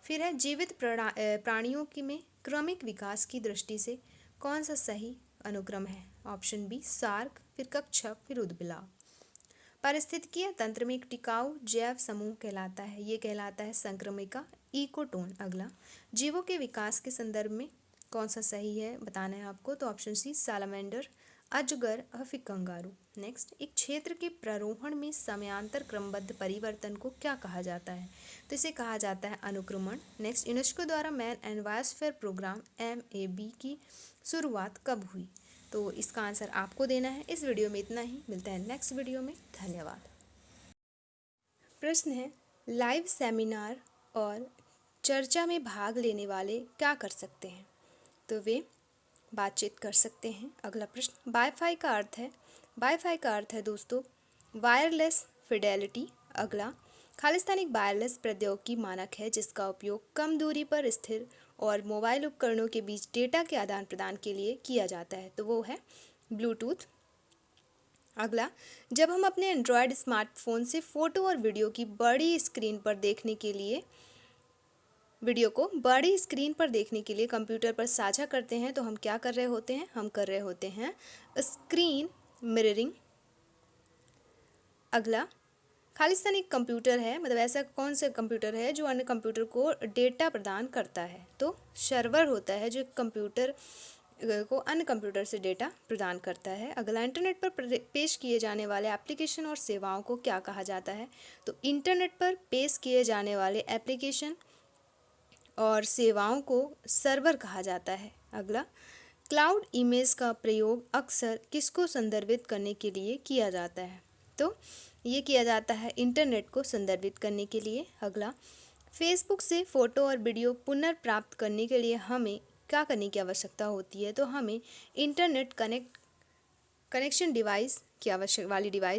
फिर है जीवित प्राणियों की में क्रमिक विकास की दृष्टि से कौन सा सही अनुक्रम है, ऑप्शन बी सार्क, फिर कक्षप, फिर उद्बिलाव। पारिस्थितिकीय तंत्र में एक टिकाऊ जैव समूह कहलाता है, ये कहलाता है संक्रमिका, इकोटोन। अगला, जीवों के विकास के संदर्भ में कौन सा सही है बताना है आपको, तो ऑप्शन सी सालामेंडर, अजगर और फिर कंगारू। नेक्स्ट, एक क्षेत्र के प्ररोहण में समयांतर क्रमबद्ध परिवर्तन को क्या कहा जाता है, तो इसे कहा जाता है अनुक्रमण। नेक्स्ट, यूनेस्को द्वारा man and biosphere programme MAB की शुरुआत कब हुई, तो इसका आंसर आपको देना है। इस वीडियो में इतना ही, मिलता है नेक्स्ट वीडियो में, धन्यवाद। प्रश्न है, लाइव सेमिनार और चर्चा में भाग लेने वाले क्या कर सकते हैं, तो वे बातचीत कर सकते हैं। अगला प्रश्न, वाईफाई का अर्थ है दोस्तों वायरलेस फिडेलिटी। अगला, खालिस्तान एक वायरलेस प्रौद्योगिकी मानक है जिसका उपयोग कम दूरी पर स्थिर और मोबाइल उपकरणों के बीच डेटा के आदान प्रदान के लिए किया जाता है, तो वो है ब्लूटूथ। अगला, जब हम अपने एंड्रॉयड स्मार्टफोन से फ़ोटो और वीडियो को बड़ी स्क्रीन पर देखने के लिए कंप्यूटर पर साझा करते हैं, तो हम क्या कर रहे होते हैं, हम कर रहे होते हैं स्क्रीन मिररिंग। अगला, खालिस्तान एक कंप्यूटर है, मतलब ऐसा कौन सा कंप्यूटर है जो अन्य कंप्यूटर को डेटा प्रदान करता है, तो सर्वर होता है जो कंप्यूटर को अन्य कंप्यूटर से डेटा प्रदान करता है। अगला, इंटरनेट पर पेश किए जाने वाले एप्लीकेशन और सेवाओं को क्या कहा जाता है, तो इंटरनेट पर पेश किए जाने वाले एप्लीकेशन और सेवाओं को सर्वर कहा जाता है। अगला, क्लाउड इमेज का प्रयोग अक्सर किसको संदर्भित करने के लिए किया जाता है, तो ये किया जाता है इंटरनेट को संदर्भित करने के लिए। अगला, फेसबुक से फ़ोटो और वीडियो पुनर्प्राप्त करने के लिए हमें क्या करने की आवश्यकता होती है? तो हमें इंटरनेट कनेक्शन डिवाइस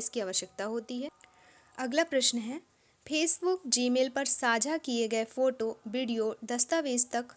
की आवश्यकता होती है। अगला प्रश्न है, फेसबुक, जीमेल पर साझा किए गए फ़ोटो, वीडियो, दस्तावेज़ तक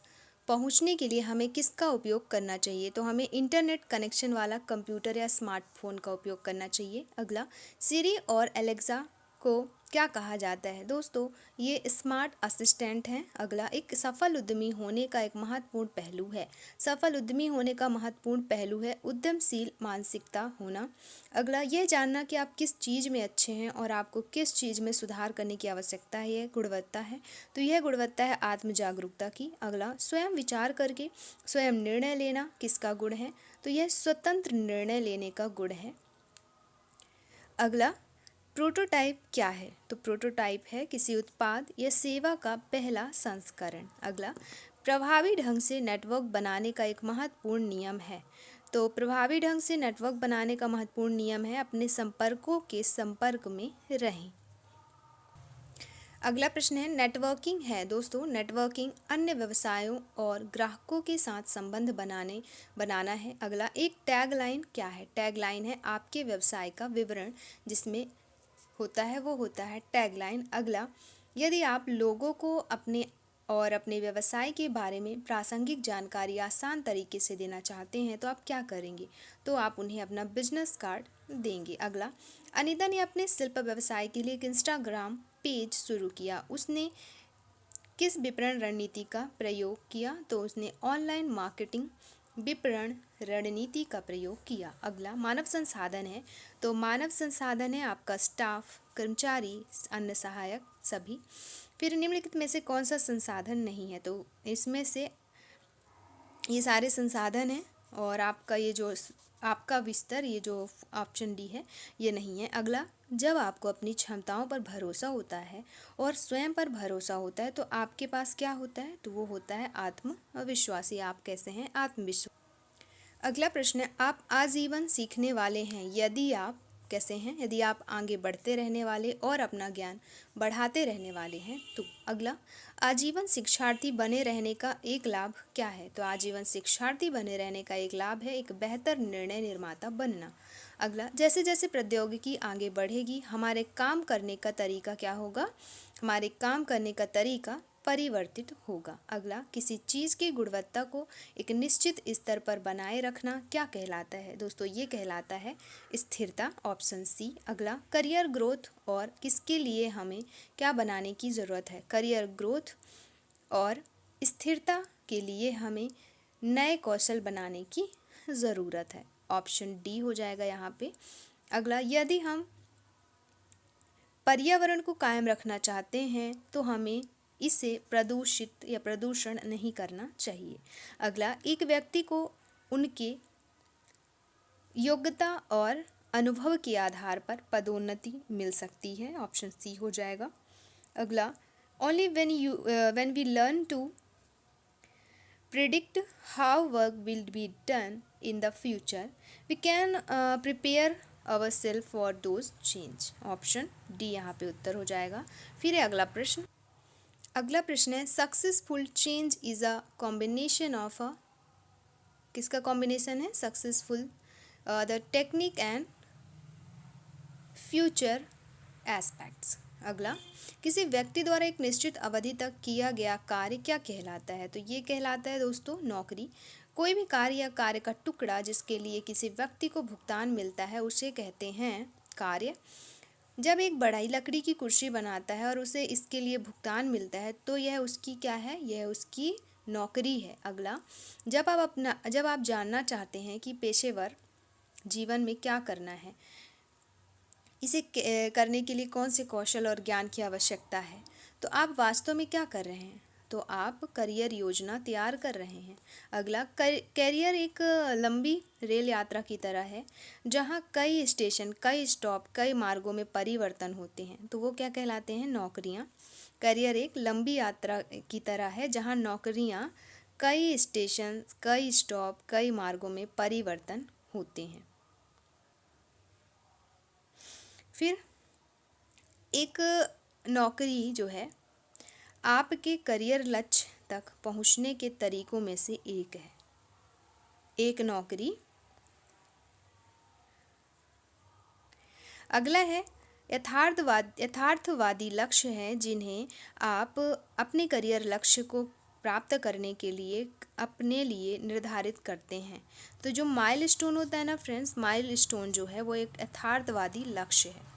पहुंचने के लिए हमें किसका उपयोग करना चाहिए? तो हमें इंटरनेट कनेक्शन वाला कंप्यूटर या स्मार्टफोन का उपयोग करना चाहिए। अगला, सिरी और एलेक्सा को क्या कहा जाता है? दोस्तों, ये स्मार्ट असिस्टेंट हैं। अगला, एक सफल उद्यमी होने का एक महत्वपूर्ण पहलू है। सफल उद्यमी होने का महत्वपूर्ण पहलू है उद्यमशील मानसिकता होना। अगला, यह जानना कि आप किस चीज़ में अच्छे हैं और आपको किस चीज़ में सुधार करने की आवश्यकता है, यह गुणवत्ता है। तो यह गुणवत्ता है आत्म जागरूकता की। अगला, स्वयं विचार करके स्वयं निर्णय लेना किसका गुण है? तो यह स्वतंत्र निर्णय लेने का गुण है। अगला, प्रोटोटाइप क्या है? तो प्रोटोटाइप है किसी उत्पाद या सेवा का पहला संस्करण। अगला, प्रभावी ढंग से नेटवर्क बनाने का एक महत्वपूर्ण नियम है। तो प्रभावी ढंग से नेटवर्क बनाने का महत्वपूर्ण नियम है अपने संपर्कों के संपर्क में रहें। अगला प्रश्न है, नेटवर्किंग है। दोस्तों, नेटवर्किंग अन्य व्यवसायों और ग्राहकों के साथ संबंध बनाना है। अगला, एक टैगलाइन क्या है? टैगलाइन है आपके व्यवसाय का विवरण जिसमें वो होता है टैगलाइन। अगला, यदि आप लोगों को अपने व्यवसाय के बारे में प्रासंगिक जानकारी आसान तरीके से देना चाहते हैं तो आप क्या करेंगे? तो आप उन्हें अपना बिजनेस कार्ड देंगे। अगला, अनीता ने अपने शिल्प व्यवसाय के लिए एक इंस्टाग्राम पेज शुरू किया। उसने किस विपणन रणनीति का प्रयोग किया? तो उसने ऑनलाइन मार्केटिंग विपणन रणनीति का प्रयोग किया। अगला, मानव संसाधन है। तो मानव संसाधन है आपका स्टाफ, कर्मचारी, अन्य सहायक सभी। फिर निम्नलिखित में से कौन सा संसाधन नहीं है? तो इसमें से ये सारे संसाधन हैं और आपका विस्तार, ये जो ऑप्शन डी है ये नहीं है। अगला, जब आपको अपनी क्षमताओं पर भरोसा होता है और स्वयं पर भरोसा होता है तो आपके पास क्या होता है? तो वो होता है आत्मविश्वासी। आप कैसे हैं? आत्मविश्वास। अगला प्रश्न है, आप आजीवन सीखने वाले हैं। यदि आप कैसे हैं? यदि आप आगे बढ़ते रहने वाले और अपना ज्ञान बढ़ाते रहने वाले हैं तो। अगला, आजीवन शिक्षार्थी बने रहने का एक लाभ क्या है? तो आजीवन शिक्षार्थी बने रहने का एक लाभ है एक बेहतर निर्णय निर्माता बनना। अगला, जैसे जैसे प्रौद्योगिकी आगे बढ़ेगी हमारे काम करने का तरीका क्या होगा? हमारे काम करने का तरीका परिवर्तित होगा। अगला, किसी चीज़ की गुणवत्ता को एक निश्चित स्तर पर बनाए रखना क्या कहलाता है? दोस्तों, ये कहलाता है स्थिरता, ऑप्शन सी। अगला, करियर ग्रोथ और किसके लिए हमें क्या बनाने की ज़रूरत है? करियर ग्रोथ और स्थिरता के लिए हमें नए कौशल बनाने की ज़रूरत है। ऑप्शन डी हो जाएगा यहाँ पे। अगला, यदि हम पर्यावरण को कायम रखना चाहते हैं तो हमें इसे प्रदूषित या प्रदूषण नहीं करना चाहिए। अगला, एक व्यक्ति को उनके योग्यता और अनुभव के आधार पर पदोन्नति मिल सकती है। ऑप्शन सी हो जाएगा। अगला, only when we learn to predict how work will be done in the future we can prepare ourselves for those change. Option D यहाँ पे उत्तर हो जाएगा। फिर है अगला प्रश्न। अगला प्रश्न है, successful change is a combination of किसका कॉम्बिनेशन है? Successful the technique and future aspects. अगला, किसी व्यक्ति द्वारा एक निश्चित अवधि तक किया गया कार्य क्या कहलाता है? तो ये कहलाता है दोस्तों नौकरी। कोई भी कार्य या कार्य का टुकड़ा जिसके लिए किसी व्यक्ति को भुगतान मिलता है उसे कहते हैं कार्य। जब एक बढ़ई लकड़ी की कुर्सी बनाता है और उसे इसके लिए भुगतान मिलता है तो यह उसकी क्या है? यह उसकी नौकरी है। अगला, जब आप जानना चाहते हैं कि पेशेवर जीवन में क्या करना है, इसे करने के लिए कौन से कौशल और ज्ञान की आवश्यकता है, तो आप वास्तव में क्या कर रहे हैं? तो आप करियर योजना तैयार कर रहे हैं। अगला, करियर एक लंबी रेल यात्रा की तरह है जहां कई स्टेशन, कई स्टॉप, कई मार्गों में परिवर्तन होते हैं तो वो क्या कहलाते हैं? नौकरियां। करियर एक लंबी यात्रा की तरह है जहां नौकरियां कई स्टेशन, कई स्टॉप, कई मार्गों में परिवर्तन होते हैं। फिर एक नौकरी जो है आपके करियर लक्ष्य तक पहुंचने के तरीकों में से एक है। एक नौकरी। अगला है यथार्थवादी लक्ष्य हैं जिन्हें आप अपने करियर लक्ष्य को प्राप्त करने के लिए अपने लिए निर्धारित करते हैं। तो जो माइलस्टोन होता है ना फ्रेंड्स, माइलस्टोन जो है वो एक यथार्थवादी लक्ष्य है।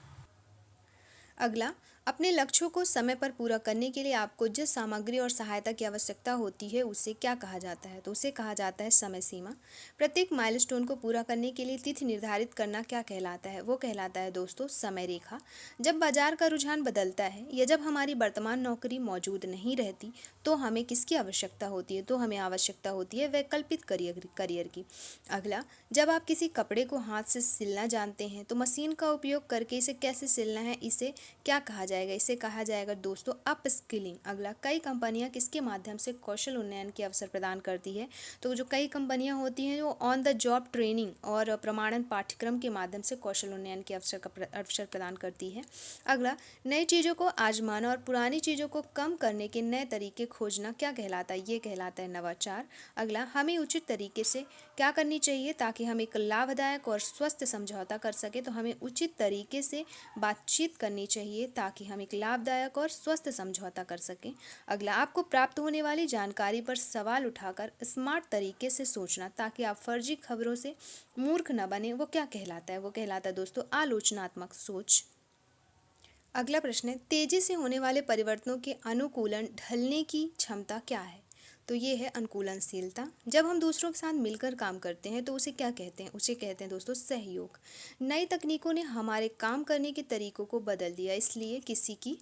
अगला, अपने लक्ष्यों को समय पर पूरा करने के लिए आपको जिस सामग्री और सहायता की आवश्यकता होती है उसे क्या कहा जाता है? तो उसे कहा जाता है समय सीमा। प्रत्येक माइलस्टोन को पूरा करने के लिए तिथि निर्धारित करना क्या कहलाता है? वो कहलाता है दोस्तों समय रेखा। जब बाजार का रुझान बदलता है या जब हमारी वर्तमान नौकरी मौजूद नहीं रहती तो हमें किसकी आवश्यकता होती है? तो हमें आवश्यकता होती है वैकल्पिक करियर की। अगला, जब आप किसी कपड़े को हाथ से सिलना जानते हैं तो मशीन का उपयोग करके इसे कैसे सिलना है इसे क्या कहा जाएगा? इसे कहा जाएगा दोस्तों अप स्किलिंग। अगला, कई कंपनियां किसके माध्यम से कौशल उन्नयन के अवसर प्रदान करती है? तो जो कई कंपनियां होती हैं वो ऑन द जॉब ट्रेनिंग और प्रमाणन पाठ्यक्रम के माध्यम से कौशल उन्नयन के अवसर प्रदान करती है। अगला, नई चीज़ों को आजमाना और पुरानी चीज़ों को कम करने के नए तरीके खोजना क्या कहलाता है? ये कहलाता है नवाचार। अगला, हमें उचित तरीके से क्या करनी चाहिए ताकि हम एक लाभदायक और स्वस्थ समझौता कर सके? तो हमें उचित तरीके से बातचीत करनी चाहिए ताकि हम एक लाभदायक और स्वस्थ समझौता कर सकें। अगला, आपको प्राप्त होने वाली जानकारी पर सवाल उठाकर स्मार्ट तरीके से सोचना ताकि आप फर्जी खबरों से मूर्ख न बने, वो क्या कहलाता है? वो कहलाता है दोस्तों आलोचनात्मक सोच। अगला प्रश्न है, तेजी से होने वाले परिवर्तनों के अनुकूलन ढलने की क्षमता क्या है? तो ये है अनुकूलनशीलता। जब हम दूसरों के साथ मिलकर काम करते हैं तो उसे क्या कहते हैं? उसे कहते हैं दोस्तों सहयोग। नई तकनीकों ने हमारे काम करने के तरीकों को बदल दिया, इसलिए किसी की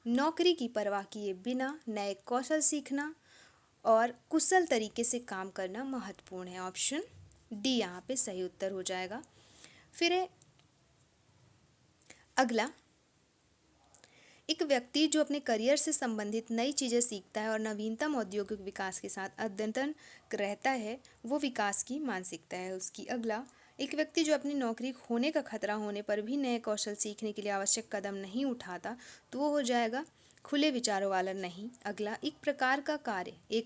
नौकरी की परवाह किए बिना नए कौशल सीखना और कुशल तरीके से काम करना महत्वपूर्ण है। ऑप्शन डी यहाँ पे सही उत्तर हो जाएगा। फिर है अगला, एक व्यक्ति जो अपने करियर से संबंधित नई चीज़ें सीखता है और नवीनतम औद्योगिक विकास के साथ अद्यतन रहता है वो विकास की मानसिकता है उसकी। अगला, एक व्यक्ति जो अपनी नौकरी खोने का खतरा होने पर भी नए कौशल सीखने के लिए आवश्यक कदम नहीं उठाता तो वो हो जाएगा खुले विचारों वाला नहीं। अगला, एक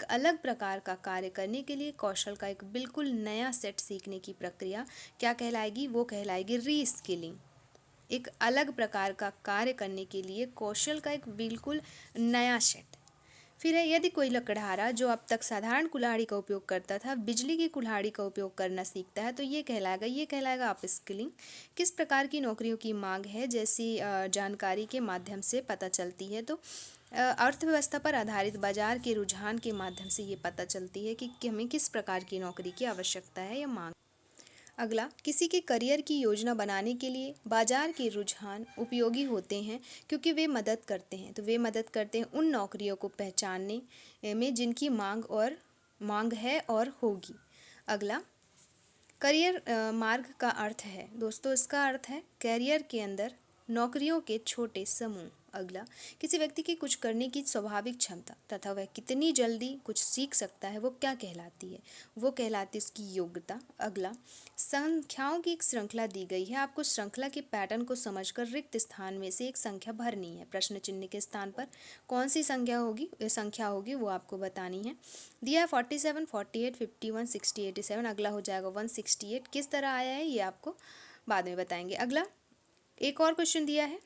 अलग प्रकार का कार्य करने के लिए कौशल का एक बिल्कुल नया सेट सीखने की प्रक्रिया क्या कहलाएगी? वो कहलाएगी रीस्किलिंग। एक अलग प्रकार का कार्य करने के लिए कौशल का एक बिल्कुल नया सेट। फिर है, यदि कोई लकड़हारा जो अब तक साधारण कुल्हाड़ी का उपयोग करता था बिजली की कुल्हाड़ी का उपयोग करना सीखता है तो ये कहलाएगा अपस्किलिंग। किस प्रकार की नौकरियों की मांग है जैसी जानकारी के माध्यम से पता चलती है? तो अर्थव्यवस्था पर आधारित बाजार के रुझान के माध्यम से ये पता चलती है कि हमें किस प्रकार की नौकरी की आवश्यकता है या मांग। अगला, किसी के करियर की योजना बनाने के लिए बाजार के रुझान उपयोगी होते हैं क्योंकि वे मदद करते हैं उन नौकरियों को पहचानने में जिनकी मांग है और होगी। अगला, करियर मार्ग का अर्थ है दोस्तों, इसका अर्थ है कैरियर के अंदर नौकरियों के छोटे समूह। अगला, किसी व्यक्ति की कुछ करने की स्वाभाविक क्षमता तथा वह कितनी जल्दी कुछ सीख सकता है वो क्या कहलाती है? वो कहलाती है उसकी योग्यता। अगला, संख्याओं की एक श्रृंखला दी गई है, आपको श्रृंखला के पैटर्न को समझकर रिक्त स्थान में से एक संख्या भरनी है। प्रश्न चिन्ह के स्थान पर कौन सी संख्या होगी वो आपको बतानी है। दिया है 47, 48, 51, 60, 87। अगला हो जाएगा 168। किस तरह आया है ये आपको बाद में बताएंगे। अगला, एक और क्वेश्चन दिया है,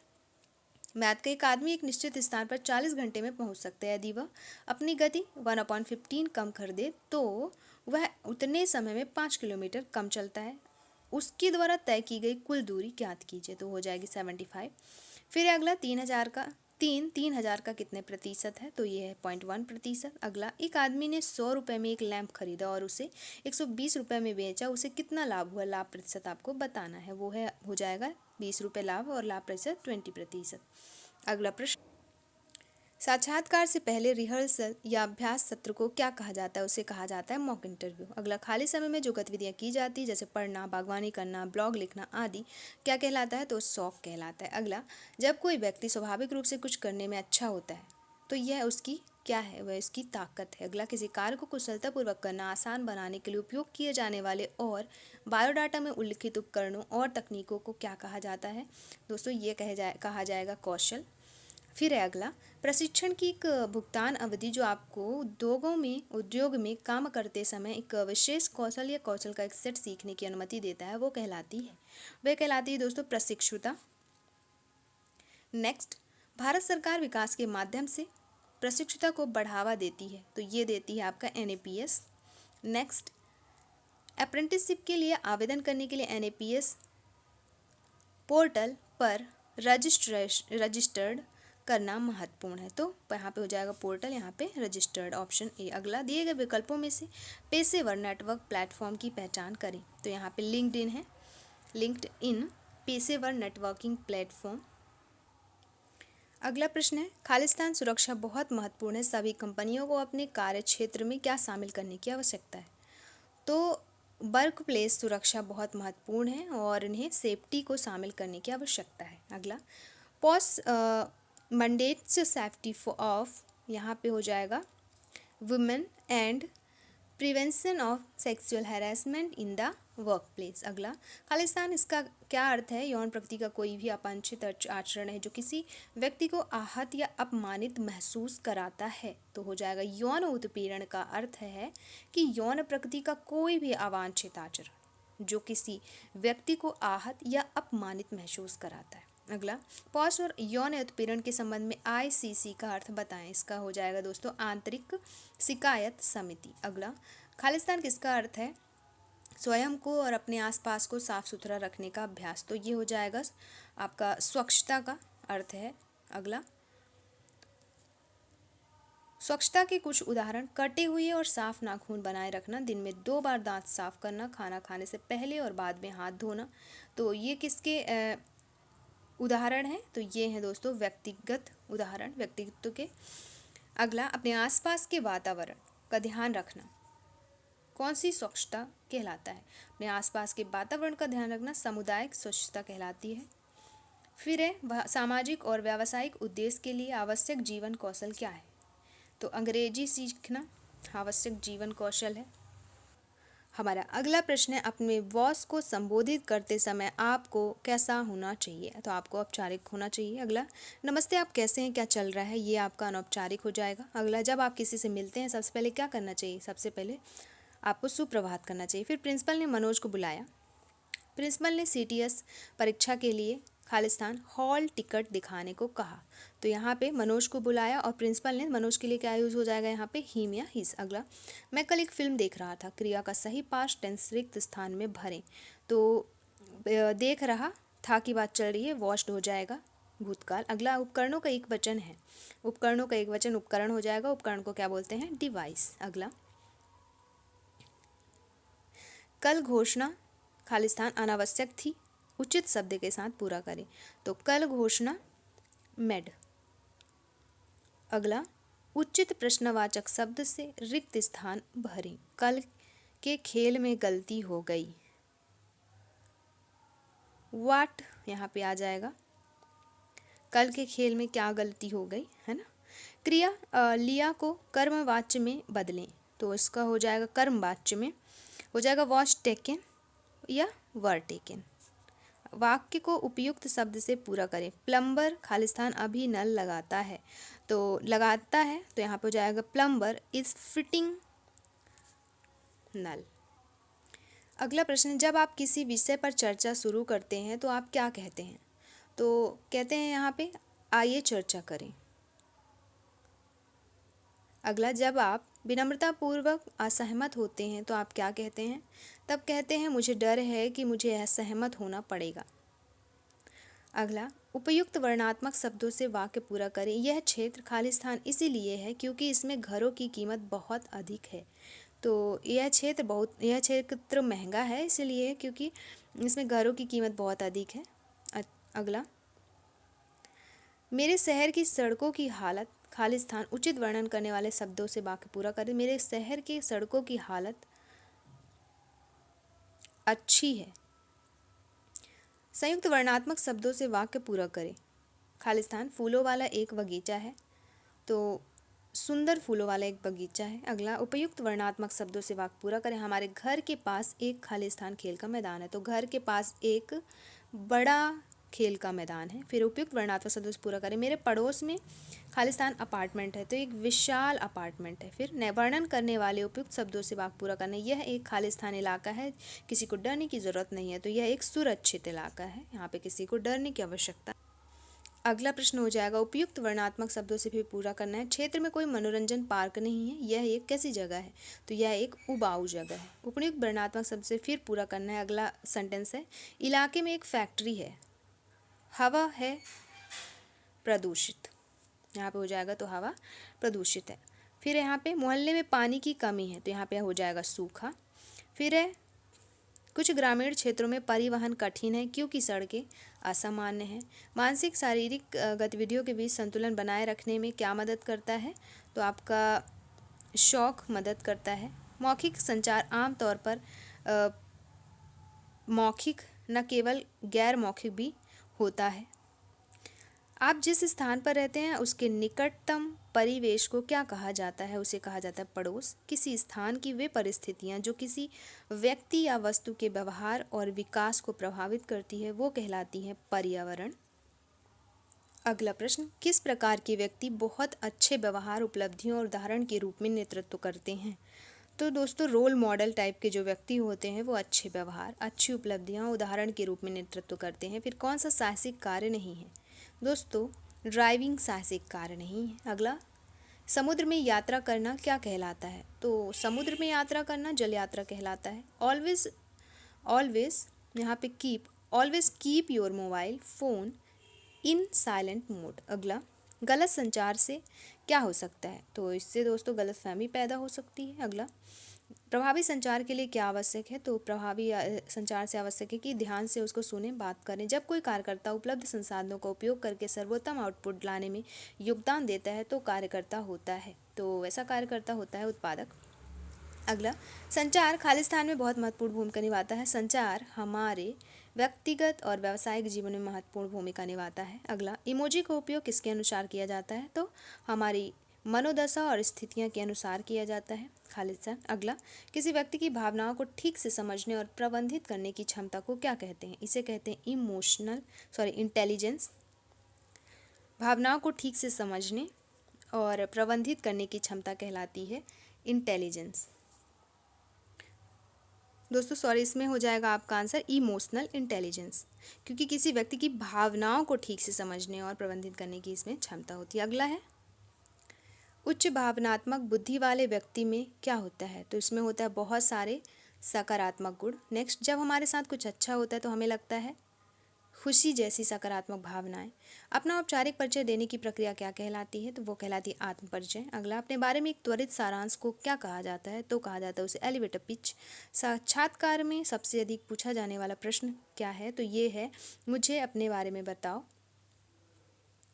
मैथ का एक आदमी एक निश्चित स्थान पर 40 घंटे में पहुंच सकता है। यदि वह अपनी गति 1/15 कम कर दे तो वह उतने समय में 5 किलोमीटर कम चलता है। उसके द्वारा तय की गई कुल दूरी ज्ञात कीजिए। तो हो जाएगी 75। फिर अगला 3000 का कितने प्रतिशत है? तो ये है 0.1%। अगला, एक आदमी ने 100 रुपये में एक लैंप खरीदा और उसे 120 रुपये में बेचा, उसे कितना लाभ हुआ? लाभ प्रतिशत आपको बताना है, वो है हो जाएगा 20 रुपये लाभ और लाभ प्रतिशत 20%। अगला प्रश्न, साक्षात्कार से पहले रिहर्सल या अभ्यास सत्र को क्या कहा जाता है? उसे कहा जाता है मॉक इंटरव्यू। अगला, खाली समय में जो गतिविधियां की जाती जैसे पढ़ना, बागवानी करना, ब्लॉग लिखना आदि क्या कहलाता है? तो शौक कहलाता है। अगला, जब कोई व्यक्ति स्वाभाविक रूप से कुछ करने में अच्छा होता है तो यह उसकी क्या है, वह इसकी ताकत है। अगला, किसी कार्य को कुशलतापूर्वक करना आसान बनाने के लिए उपयोग किए जाने वाले और बायोडाटा में उल्लिखित उपकरणों और तकनीकों को क्या कहा जाता है? दोस्तों ये कहा जाएगा कौशल। फिर है अगला, प्रशिक्षण की एक भुगतान अवधि जो आपको उद्योग में काम करते समय एक विशेष कौशल या कौशल का एक सेट सीखने की अनुमति देता है, वो कहलाती है, वह कहलाती है दोस्तों प्रशिक्षुता। नेक्स्ट, भारत सरकार विकास के माध्यम से प्रशिक्षुता को बढ़ावा देती है, तो ये देती है आपका NAPS। नेक्स्ट, अप्रेंटिसशिप के लिए आवेदन करने के लिए NAPS पोर्टल पर रजिस्टर्ड करना महत्वपूर्ण है, तो यहाँ पे हो जाएगा पोर्टल, यहाँ पे रजिस्टर्ड, ऑप्शन ए। अगला, दिए गए विकल्पों में से पेशेवर नेटवर्क प्लेटफॉर्म की पहचान करें, तो यहाँ पे लिंक्डइन पेशेवर नेटवर्किंग प्लेटफॉर्म। अगला प्रश्न है, खालिस्तान सुरक्षा बहुत महत्वपूर्ण है, सभी कंपनियों को अपने कार्य क्षेत्र में क्या शामिल करने की आवश्यकता है? तो वर्क प्लेस सुरक्षा बहुत महत्वपूर्ण है और इन्हें सेफ्टी को शामिल करने की आवश्यकता है। अगला, पॉस मंडेट्स सेफ्टी ऑफ, यहाँ पे हो जाएगा women and prevention of sexual harassment in the work place. अगला, खालिस्तान, इसका क्या अर्थ है? यौन प्रकृति का कोई भी अवांछित आचरण है जो किसी व्यक्ति को आहत या अपमानित महसूस कराता है, तो हो जाएगा यौन उत्पीड़न का अर्थ है कि यौन प्रकृति का कोई भी अवांछित आचरण जो किसी व्यक्ति को आहत या अपमानित महसूस कराता है। अगला, पॉस और यौन उत्पीड़न के संबंध में ICC का अर्थ बताएं, इसका हो जाएगा दोस्तों आंतरिक शिकायत समिति। अगला, खालिस्तान किसका अर्थ है? स्वयं को और अपने आसपास को साफ सुथरा रखने का अभ्यास, तो ये हो जाएगा आपका स्वच्छता का अर्थ है। अगला, स्वच्छता के कुछ उदाहरण, कटे हुए और साफ नाखून बनाए रखना, दिन में 2 बार दांत साफ करना, खाना खाने से पहले और बाद में हाथ धोना, तो ये किसके उदाहरण हैं? तो ये हैं दोस्तों व्यक्तिगत उदाहरण, व्यक्तित्व के। अगला, अपने आसपास के वातावरण का ध्यान रखना, कौन सी स्वच्छता कहलाता है? अपने आसपास के वातावरण का ध्यान रखना सामुदायिक स्वच्छता कहलाती है। फिर है सामाजिक और व्यावसायिक उद्देश्य के लिए आवश्यक जीवन कौशल क्या है? तो अंग्रेजी सीखना आवश्यक जीवन कौशल है। हमारा अगला प्रश्न है, अपने बॉस को संबोधित करते समय आपको कैसा होना चाहिए? तो आपको औपचारिक होना चाहिए। अगला, नमस्ते, आप कैसे हैं, क्या चल रहा है, ये आपका अनौपचारिक हो जाएगा। अगला, जब आप किसी से मिलते हैं सबसे पहले क्या करना चाहिए? सबसे पहले आपको सुप्रभात करना चाहिए। फिर प्रिंसिपल ने मनोज को बुलाया, प्रिंसिपल ने CTS परीक्षा के लिए खालिस्तान हॉल टिकट दिखाने को कहा, तो यहाँ पे मनोज को बुलाया और प्रिंसिपल ने, मनोज के लिए क्या यूज़ हो जाएगा यहाँ पे? हिम या हिज। अगला, मैं कल एक फिल्म देख रहा था, क्रिया का सही पास्ट टेंस रिक्त स्थान में भरें, तो देख रहा था की बात चल रही है, वॉच्ड हो जाएगा भूतकाल। अगला, उपकरणों का एक वचन है, उपकरणों का एक वचन उपकरण हो जाएगा, उपकरण को क्या बोलते हैं? डिवाइस। अगला, कल घोषणा खालिस्तान अनावश्यक थी, उचित शब्द के साथ पूरा करें, तो कल घोषणा मेड। अगला, उचित प्रश्नवाचक शब्द से रिक्त स्थान भरें, कल के खेल में गलती हो गई, वाट यहाँ पे आ जाएगा, कल के खेल में क्या गलती हो गई, है ना। क्रिया लिया को कर्मवाच्य में बदलें, तो इसका हो जाएगा कर्मवाच्य में हो जाएगा वॉच टेकन या वर टेकन। वाक्य को उपयुक्त शब्द से पूरा करें, प्लम्बर खालिस्तान अभी नल लगाता है, तो लगाता है तो यहाँ पे हो जाएगा प्लम्बर इज फिटिंग नल। अगला प्रश्न, जब आप किसी विषय पर चर्चा शुरू करते हैं तो आप क्या कहते हैं? तो कहते हैं यहाँ पे आइए चर्चा करें। अगला, जब आप विनम्रतापूर्वक असहमत होते हैं तो आप क्या कहते हैं? तब कहते हैं मुझे डर है कि मुझे असहमत होना पड़ेगा। अगला, उपयुक्त वर्णात्मक शब्दों से वाक्य पूरा करें, यह क्षेत्र खालिस्तान इसीलिए है क्योंकि इसमें घरों की कीमत बहुत अधिक है, तो यह क्षेत्र महंगा है इसलिए क्योंकि इसमें घरों की कीमत बहुत अधिक है। अगला, मेरे शहर की सड़कों की हालत खालिस्तान उचित वर्णन करने वाले शब्दों से वाक्य पूरा करें, मेरे शहर की सड़कों की हालत अच्छी है। संयुक्त वर्णात्मक शब्दों से वाक्य पूरा करें, खालिस्तान फूलों वाला एक बगीचा है, तो सुंदर फूलों वाला एक बगीचा है। अगला, उपयुक्त वर्णात्मक शब्दों से वाक्य पूरा करें। हमारे घर के पास एक खाली स्थान खेल का मैदान है। तो घर के पास एक बड़ा खेल का मैदान है। फिर उपयुक्त वर्णात्मक शब्दों से पूरा करें। मेरे पड़ोस में खालिस्तान अपार्टमेंट है। तो एक विशाल अपार्टमेंट है। फिर वर्णन करने वाले उपयुक्त शब्दों से वाक्य पूरा करना। यह एक खालिस्तान इलाका है, किसी को डरने की ज़रूरत नहीं है। तो यह एक सुरक्षित इलाका है, यहाँ पे किसी को डरने की आवश्यकता। अगला प्रश्न हो जाएगा, उपयुक्त वर्णात्मक शब्दों से भी पूरा करना है। क्षेत्र में कोई मनोरंजन पार्क नहीं है, यह एक कैसी जगह है? तो यह एक उबाऊ जगह है। उपयुक्त वर्णात्मक शब्द से फिर पूरा करना है। अगला सेंटेंस है, इलाके में एक फैक्ट्री है, हवा है प्रदूषित। यहाँ पे हो जाएगा तो हवा प्रदूषित है। फिर यहाँ पे मोहल्ले में पानी की कमी है, तो यहाँ पे हो जाएगा सूखा। फिर है, कुछ ग्रामीण क्षेत्रों में परिवहन कठिन है क्योंकि सड़कें असामान्य हैं। मानसिक शारीरिक गतिविधियों के बीच संतुलन बनाए रखने में क्या मदद करता है? तो आपका शौक मदद करता है। मौखिक संचार आमतौर पर मौखिक न केवल गैर मौखिक भी होता है। आप जिस स्थान पर रहते हैं उसके निकटतम परिवेश को क्या कहा जाता है? उसे कहा जाता है पड़ोस। किसी स्थान की वे परिस्थितियां जो किसी व्यक्ति या वस्तु के व्यवहार और विकास को प्रभावित करती है वो कहलाती हैं पर्यावरण। अगला प्रश्न, किस प्रकार के व्यक्ति बहुत अच्छे व्यवहार, उपलब्धियों और उदाहरण के रूप में नेतृत्व करते हैं? तो दोस्तों, रोल मॉडल टाइप के जो व्यक्ति होते हैं वो अच्छे व्यवहार, अच्छी उपलब्धियां, उदाहरण के रूप में नेतृत्व करते हैं। फिर कौन सा साहसिक कार्य नहीं है? दोस्तों, ड्राइविंग साहसिक कार्य नहीं है। अगला, समुद्र में यात्रा करना क्या कहलाता है? तो समुद्र में यात्रा करना जल यात्रा कहलाता है। ऑलवेज ऑलवेज यहाँ पे always keep your mobile phone in silent mode. अगला, गलत संचार से क्या हो सकता है? तो इससे दोस्तों गलतफहमी पैदा हो सकती है। अगला, प्रभावी संचार के लिए क्या आवश्यक है? तो प्रभावी संचार से आवश्यक है कि ध्यान से उसको सुने, बात करें। जब कोई कार्यकर्ता उपलब्ध संसाधनों का उपयोग करके सर्वोत्तम आउटपुट लाने में योगदान देता है तो कार्यकर्ता होता है, तो वैसा कार्यकर्ता होता है उत्पादक। अगला, संचार खालिस्तान में बहुत महत्वपूर्ण भूमिका निभाता है। संचार हमारे व्यक्तिगत और व्यावसायिक जीवन में महत्वपूर्ण भूमिका निभाता है। अगला, इमोजी का उपयोग किसके अनुसार किया जाता है? तो हमारी मनोदशा और स्थितियां के अनुसार किया जाता है खालिस्तान। अगला, किसी व्यक्ति की भावनाओं को ठीक से समझने और प्रबंधित करने की क्षमता को क्या कहते हैं? इसे कहते हैं इंटेलिजेंस। भावनाओं को ठीक से समझने और प्रबंधित करने की क्षमता कहलाती है इंटेलिजेंस। दोस्तों इसमें हो जाएगा आपका आंसर इमोशनल इंटेलिजेंस, क्योंकि किसी व्यक्ति की भावनाओं को ठीक से समझने और प्रबंधित करने की इसमें क्षमता होती है। अगला है, उच्च भावनात्मक बुद्धि वाले व्यक्ति में क्या होता है? तो इसमें होता है बहुत सारे सकारात्मक गुण। नेक्स्ट, जब हमारे साथ कुछ अच्छा होता है तो हमें लगता है खुशी जैसी सकारात्मक भावनाएं। अपना औपचारिक परिचय देने की प्रक्रिया क्या कहलाती है? तो वो कहलाती है आत्म परिचय। अगला, अपने बारे में एक त्वरित सारांश को क्या कहा जाता है? तो कहा जाता है उसे एलिवेटर पिच। साक्षात्कार में सबसे अधिक पूछा जाने वाला प्रश्न क्या है? तो ये है, मुझे अपने बारे में बताओ।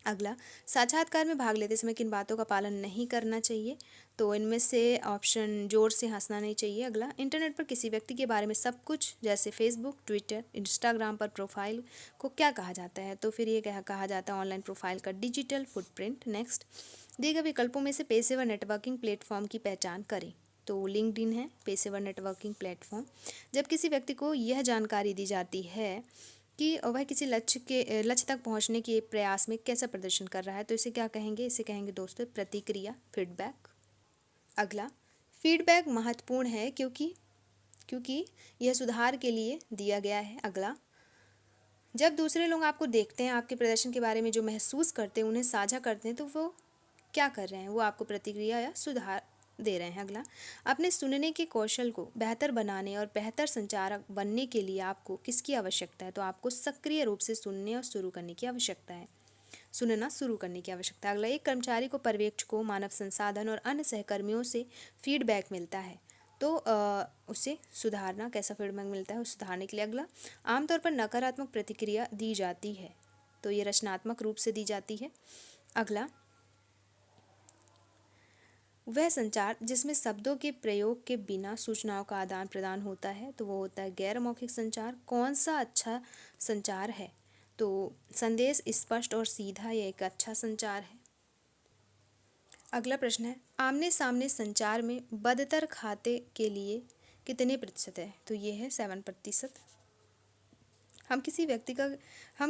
अगला, साक्षात्कार में भाग लेते समय किन बातों का पालन नहीं करना चाहिए? तो इनमें से ऑप्शन, जोर से हंसना नहीं चाहिए। अगला, इंटरनेट पर किसी व्यक्ति के बारे में सब कुछ जैसे फेसबुक, ट्विटर, इंस्टाग्राम पर प्रोफाइल को क्या कहा जाता है? तो फिर ये कहा जाता है ऑनलाइन प्रोफाइल का डिजिटल फुटप्रिंट। नेक्स्ट, दिए गए विकल्पों में से पेशेवर नेटवर्किंग प्लेटफॉर्म की पहचान करें। तो लिंक्डइन है पेशेवर नेटवर्किंग प्लेटफॉर्म। जब किसी व्यक्ति को यह जानकारी दी जाती है कि वह किसी लक्ष्य तक पहुंचने के प्रयास में कैसा प्रदर्शन कर रहा है, तो इसे क्या कहेंगे? इसे कहेंगे दोस्तों प्रतिक्रिया, फीडबैक। अगला, फीडबैक महत्वपूर्ण है क्योंकि यह सुधार के लिए दिया गया है। अगला, जब दूसरे लोग आपको देखते हैं, आपके प्रदर्शन के बारे में जो महसूस करते हैं, उन्हें साझा करते हैं, तो वो क्या कर रहे हैं? वो आपको प्रतिक्रिया या सुधार दे रहे हैं। अगला, अपने सुनने के कौशल को बेहतर बनाने और बेहतर संचारक बनने के लिए आपको किसकी आवश्यकता है? तो आपको सक्रिय रूप से सुनना शुरू करने की आवश्यकता है। अगला, एक कर्मचारी को, पर्यवेक्षकों, मानव संसाधन और अन्य सहकर्मियों से फीडबैक मिलता है, तो उसे सुधारना, कैसा फीडबैक मिलता है उसे सुधारने के लिए। अगला, आमतौर पर नकारात्मक प्रतिक्रिया दी जाती है, तो ये रचनात्मक रूप से दी जाती है। अगला, वह संचार जिसमें शब्दों के प्रयोग के बिना सूचनाओं का आदान प्रदान होता है, तो वो होता है गैर मौखिक संचार। कौन सा अच्छा संचार है? तो संदेश स्पष्ट और सीधा, यह एक अच्छा संचार है। अगला प्रश्न है, आमने सामने संचार में बदतर खाते के लिए कितने प्रतिशत है? तो ये है 7%। हम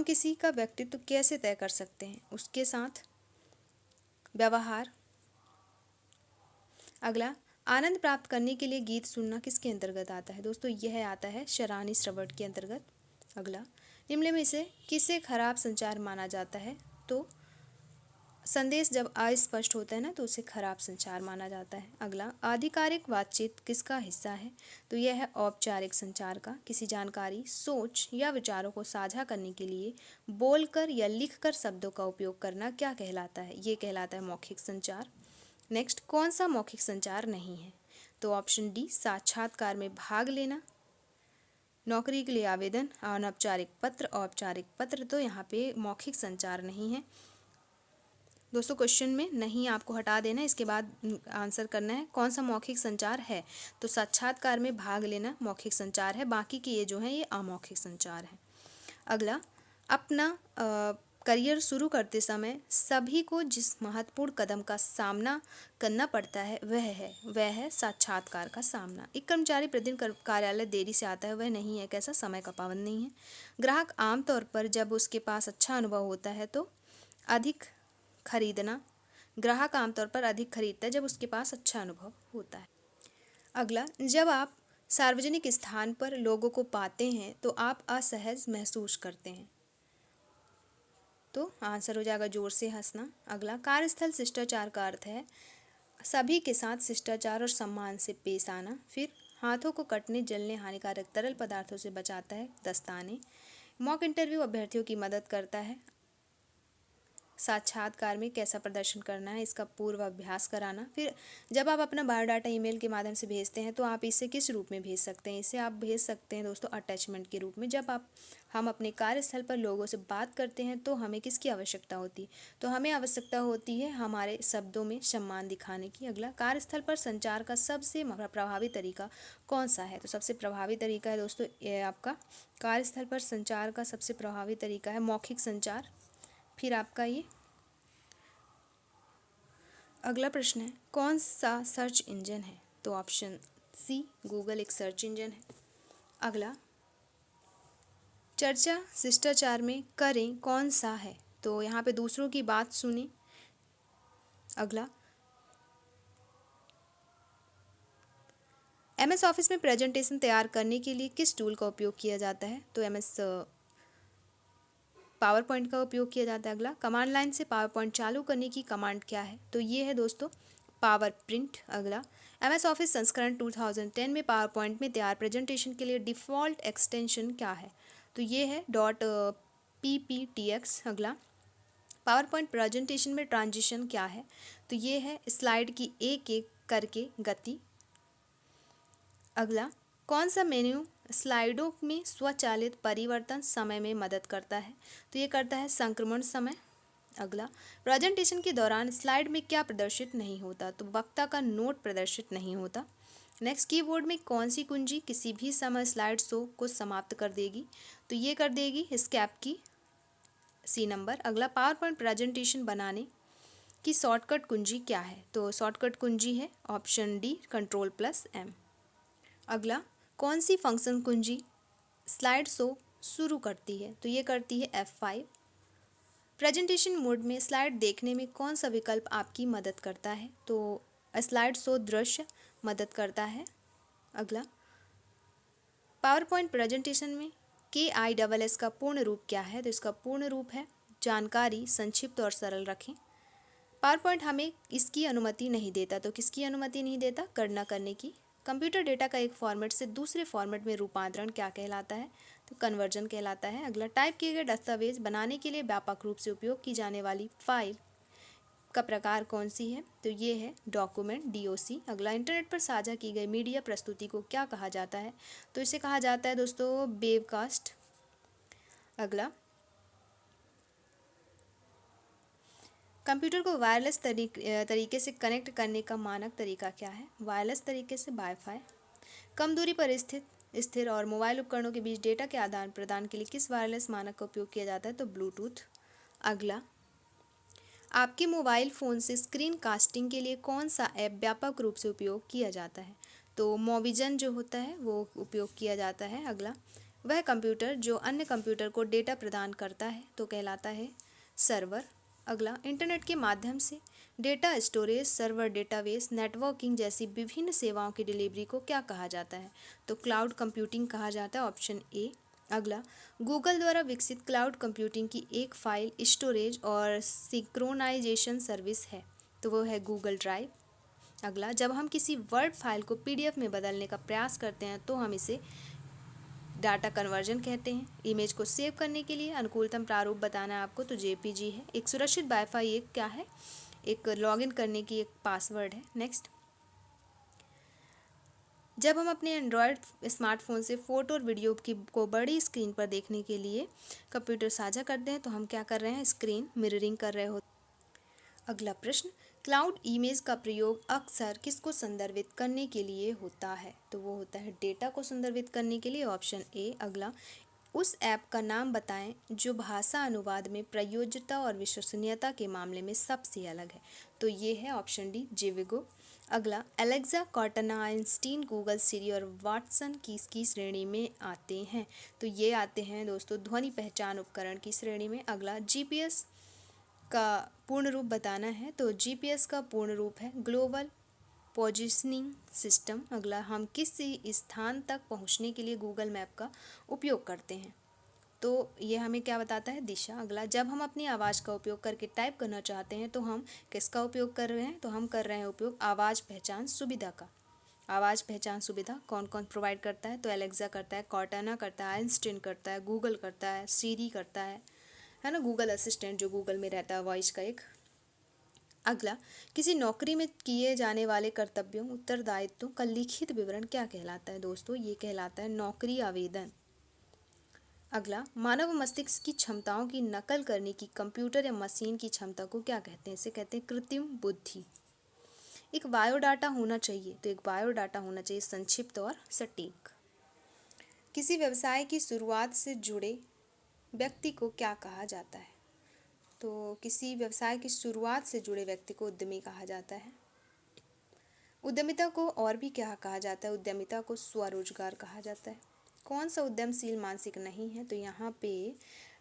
किसी का व्यक्तित्व कैसे तय कर सकते हैं? उसके साथ व्यवहार। अगला, आनंद प्राप्त करने के लिए गीत सुनना किसके अंतर्गत आता है? दोस्तों यह आता है शरानी श्रवण के अंतर्गत। अगला, निम्न में से किसे खराब संचार माना जाता है? तो संदेश जब अस्पष्ट होता है ना, तो उसे खराब संचार माना जाता है। अगला, आधिकारिक बातचीत किसका हिस्सा है? तो यह है औपचारिक संचार का। किसी जानकारी, सोच या विचारों को साझा करने के लिए बोलकर या लिखकर शब्दों का उपयोग करना क्या कहलाता है? ये कहलाता है मौखिक संचार। नेक्स्ट, कौन सा मौखिक संचार नहीं है? तो ऑप्शन डी, साक्षात्कार में भाग लेना, नौकरी के लिए आवेदन, अनौपचारिक पत्र, औपचारिक पत्र। तो यहाँ पे मौखिक संचार नहीं है। दोस्तों क्वेश्चन में नहीं आपको हटा देना, इसके बाद आंसर करना है कौन सा मौखिक संचार है। तो साक्षात्कार में भाग लेना मौखिक संचार है, बाकी के ये जो है ये अमौखिक संचार है। अगला, अपना करियर शुरू करते समय सभी को जिस महत्वपूर्ण कदम का सामना करना पड़ता है वह है साक्षात्कार का सामना। एक कर्मचारी प्रतिदिन कार्यालय देरी से आता है, वह नहीं है कैसा? समय का पाबंद नहीं है। ग्राहक आमतौर पर जब उसके पास अच्छा अनुभव होता है तो अधिक खरीदना, ग्राहक आमतौर पर अधिक खरीदता है जब उसके पास अच्छा अनुभव होता है। अगला, जब आप सार्वजनिक स्थान पर लोगों को पाते हैं तो आप असहज महसूस करते हैं। तो आंसर हो जाएगा जोर से हंसना। अगला, कार्यस्थल शिष्टाचार का अर्थ है सभी के साथ शिष्टाचार और सम्मान से पेश आना। फिर हाथों को कटने, जलने, हानिकारक तरल पदार्थों से बचाता है, दस्ताने। मॉक इंटरव्यू अभ्यर्थियों की मदद करता है। साक्षात्कार में कैसा प्रदर्शन करना है, इसका पूर्व अभ्यास कराना। फिर जब आप अपना बायोडाटा ईमेल के माध्यम से भेजते हैं तो आप इसे किस रूप में भेज सकते हैं? इसे आप भेज सकते हैं दोस्तों अटैचमेंट के रूप में। जब हम अपने कार्यस्थल पर लोगों से बात करते हैं तो हमें किसकी आवश्यकता होती है? तो हमें आवश्यकता होती है हमारे शब्दों में सम्मान दिखाने की। अगला, कार्यस्थल पर संचार का सबसे प्रभावी तरीका कौन सा है? तो सबसे प्रभावी तरीका है दोस्तों ये आपका कार्यस्थल पर संचार का सबसे प्रभावी तरीका है मौखिक संचार। फिर आपका ये अगला प्रश्न है, कौन सा सर्च इंजन है? तो ऑप्शन सी, गूगल एक सर्च इंजन है। अगला, चर्चा शिष्टाचार में करें कौन सा है? तो यहाँ पे दूसरों की बात सुने। अगला, एमएस ऑफिस में प्रेजेंटेशन तैयार करने के लिए किस टूल का उपयोग किया जाता है? तो एमएस पावर पॉइंट का उपयोग किया जाता है। अगला, कमांड लाइन से पावर पॉइंट चालू करने की कमांड क्या है? तो ये है दोस्तों पावर प्रिंट। अगला, एमएस ऑफिस संस्करण 2010 में पावर पॉइंट में तैयार प्रेजेंटेशन के लिए डिफ़ॉल्ट एक्सटेंशन क्या है? तो ये है .pptx। अगला, पावर पॉइंट प्रेजेंटेशन में ट्रांजिशन क्या है? तो ये है स्लाइड की एक एक करके गति। अगला, कौन सा मेन्यू स्लाइडों में स्वचालित परिवर्तन समय में मदद करता है? तो ये करता है संक्रमण समय। अगला, प्रेजेंटेशन के दौरान स्लाइड में क्या प्रदर्शित नहीं होता? तो वक्ता का नोट प्रदर्शित नहीं होता। नेक्स्ट, कीबोर्ड में कौन सी कुंजी किसी भी समय स्लाइड शो को समाप्त कर देगी? तो ये कर देगी एस्केप की, सी नंबर। अगला, पावर पॉइंट प्रेजेंटेशन बनाने की शॉर्टकट कुंजी क्या है? तो शॉर्टकट कुंजी है ऑप्शन डी, Ctrl+M। अगला, कौन सी फंक्शन कुंजी स्लाइड शो शुरू करती है? तो ये करती है F5। प्रेजेंटेशन मोड में स्लाइड देखने में कौन सा विकल्प आपकी मदद करता है? तो स्लाइड शो दृश्य मदद करता है। अगला, पावर पॉइंट प्रेजेंटेशन में KISS का पूर्ण रूप क्या है? तो इसका पूर्ण रूप है जानकारी संक्षिप्त और सरल रखें। पावर पॉइंट हमें इसकी अनुमति नहीं देता। तो किसकी अनुमति नहीं देता? गणना करने की। कंप्यूटर डेटा का एक फॉर्मेट से दूसरे फॉर्मेट में रूपांतरण क्या कहलाता है? तो कन्वर्जन कहलाता है। अगला, टाइप किए गए दस्तावेज बनाने के लिए व्यापक रूप से उपयोग की जाने वाली फाइल का प्रकार कौन सी है? तो ये है डॉक्यूमेंट, DOC। अगला, इंटरनेट पर साझा की गई मीडिया प्रस्तुति को क्या कहा जाता है? तो इसे कहा जाता है दोस्तों वेबकास्ट। अगला, कंप्यूटर को वायरलेस तरीके से कनेक्ट करने का मानक तरीका क्या है? वायरलेस तरीके से वाईफाई। कम दूरी पर स्थिर और मोबाइल उपकरणों के बीच डेटा के आदान प्रदान के लिए किस वायरलेस मानक का उपयोग किया जाता है? तो ब्लूटूथ। अगला, आपके मोबाइल फ़ोन से स्क्रीन कास्टिंग के लिए कौन सा ऐप व्यापक रूप से उपयोग किया जाता है? तो मोविजन जो होता है वो उपयोग किया जाता है। अगला, वह कंप्यूटर जो अन्य कंप्यूटर को डेटा प्रदान करता है तो कहलाता है सर्वर। अगला, इंटरनेट के माध्यम से data storage, server, database, networking जैसी विभिन्न सेवाओं की डिलीवरी को क्या कहा जाता है? तो क्लाउड कंप्यूटिंग कहा जाता है, ऑप्शन ए। अगला, गूगल द्वारा विकसित क्लाउड कंप्यूटिंग की एक फाइल स्टोरेज और सिंक्रोनाइजेशन सर्विस है तो वो है गूगल ड्राइव। अगला, जब हम किसी वर्ड फाइल को पीडीएफ में बदलने का प्रयास करते हैं तो हम इसे डाटा कन्वर्जन कहते हैं। इमेज को सेव करने के लिए अनुकूलतम प्रारूप बताना है आपको तो जेपीजी है। एक सुरक्षित वाईफाई एक क्या है? एक लॉगिन करने की एक पासवर्ड है। नेक्स्ट, जब हम अपने एंड्रॉयड स्मार्टफोन से फ़ोटो और वीडियो को बड़ी स्क्रीन पर देखने के लिए कंप्यूटर साझा करते हैं तो हम क्या कर रहे हैं? स्क्रीन मिररिंग कर रहे होते। अगला प्रश्न, क्लाउड इमेज का प्रयोग अक्सर किसको संदर्भित करने के लिए होता है? तो वो होता है डेटा को संदर्भित करने के लिए, ऑप्शन ए। अगला, उस ऐप का नाम बताएं जो भाषा अनुवाद में प्रयोज्यता और विश्वसनीयता के मामले में सबसे अलग है तो ये है ऑप्शन डी, जिविगो। अगला, Alexa, Cortana, Einstein, Google, Siri और वाटसन किसकी श्रेणी में आते हैं? तो ये आते हैं दोस्तों ध्वनि पहचान उपकरण की श्रेणी में। अगला, जीपीएस का पूर्ण रूप बताना है तो जीपीएस का पूर्ण रूप है ग्लोबल पोजिशनिंग सिस्टम। अगला, हम किसी स्थान तक पहुंचने के लिए गूगल मैप का उपयोग करते हैं तो ये हमें क्या बताता है? दिशा। अगला, जब हम अपनी आवाज़ का उपयोग करके टाइप करना चाहते हैं तो हम किसका उपयोग कर रहे हैं? तो हम कर रहे हैं उपयोग आवाज़ पहचान सुविधा का। आवाज़ पहचान सुविधा कौन कौन प्रोवाइड करता है? तो एलेक्सा करता है, कॉर्टाना करता है, आइंस्टीन करता है, गूगल करता है, सीरी करता है ना, गूगल असिस्टेंट जो गूगल में रहता है वॉइस का एक। अगला, किसी नौकरी में किए जाने वाले कर्तव्यों, उत्तरदायित्वों का लिखित विवरण क्या कहलाता है दोस्तों? ये कहलाता है नौकरी आवेदन। अगला, मानव मस्तिष्क की क्षमताओं की नकल करने की कंप्यूटर या मशीन की क्षमता को क्या कहते हैं? इसे कहते हैं कृत्रिम बुद्धि। एक बायोडाटा होना चाहिए तो एक बायोडाटा होना चाहिए संक्षिप्त और सटीक। किसी व्यवसाय की शुरुआत से जुड़े व्यक्ति को क्या कहा जाता है? तो किसी व्यवसाय की शुरुआत से जुड़े व्यक्ति को उद्यमी कहा जाता है। उद्यमिता को और भी क्या कहा जाता है? उद्यमिता को स्वरोजगार कहा जाता है। कौन सा उद्यमशील मानसिक नहीं है? तो यहाँ पे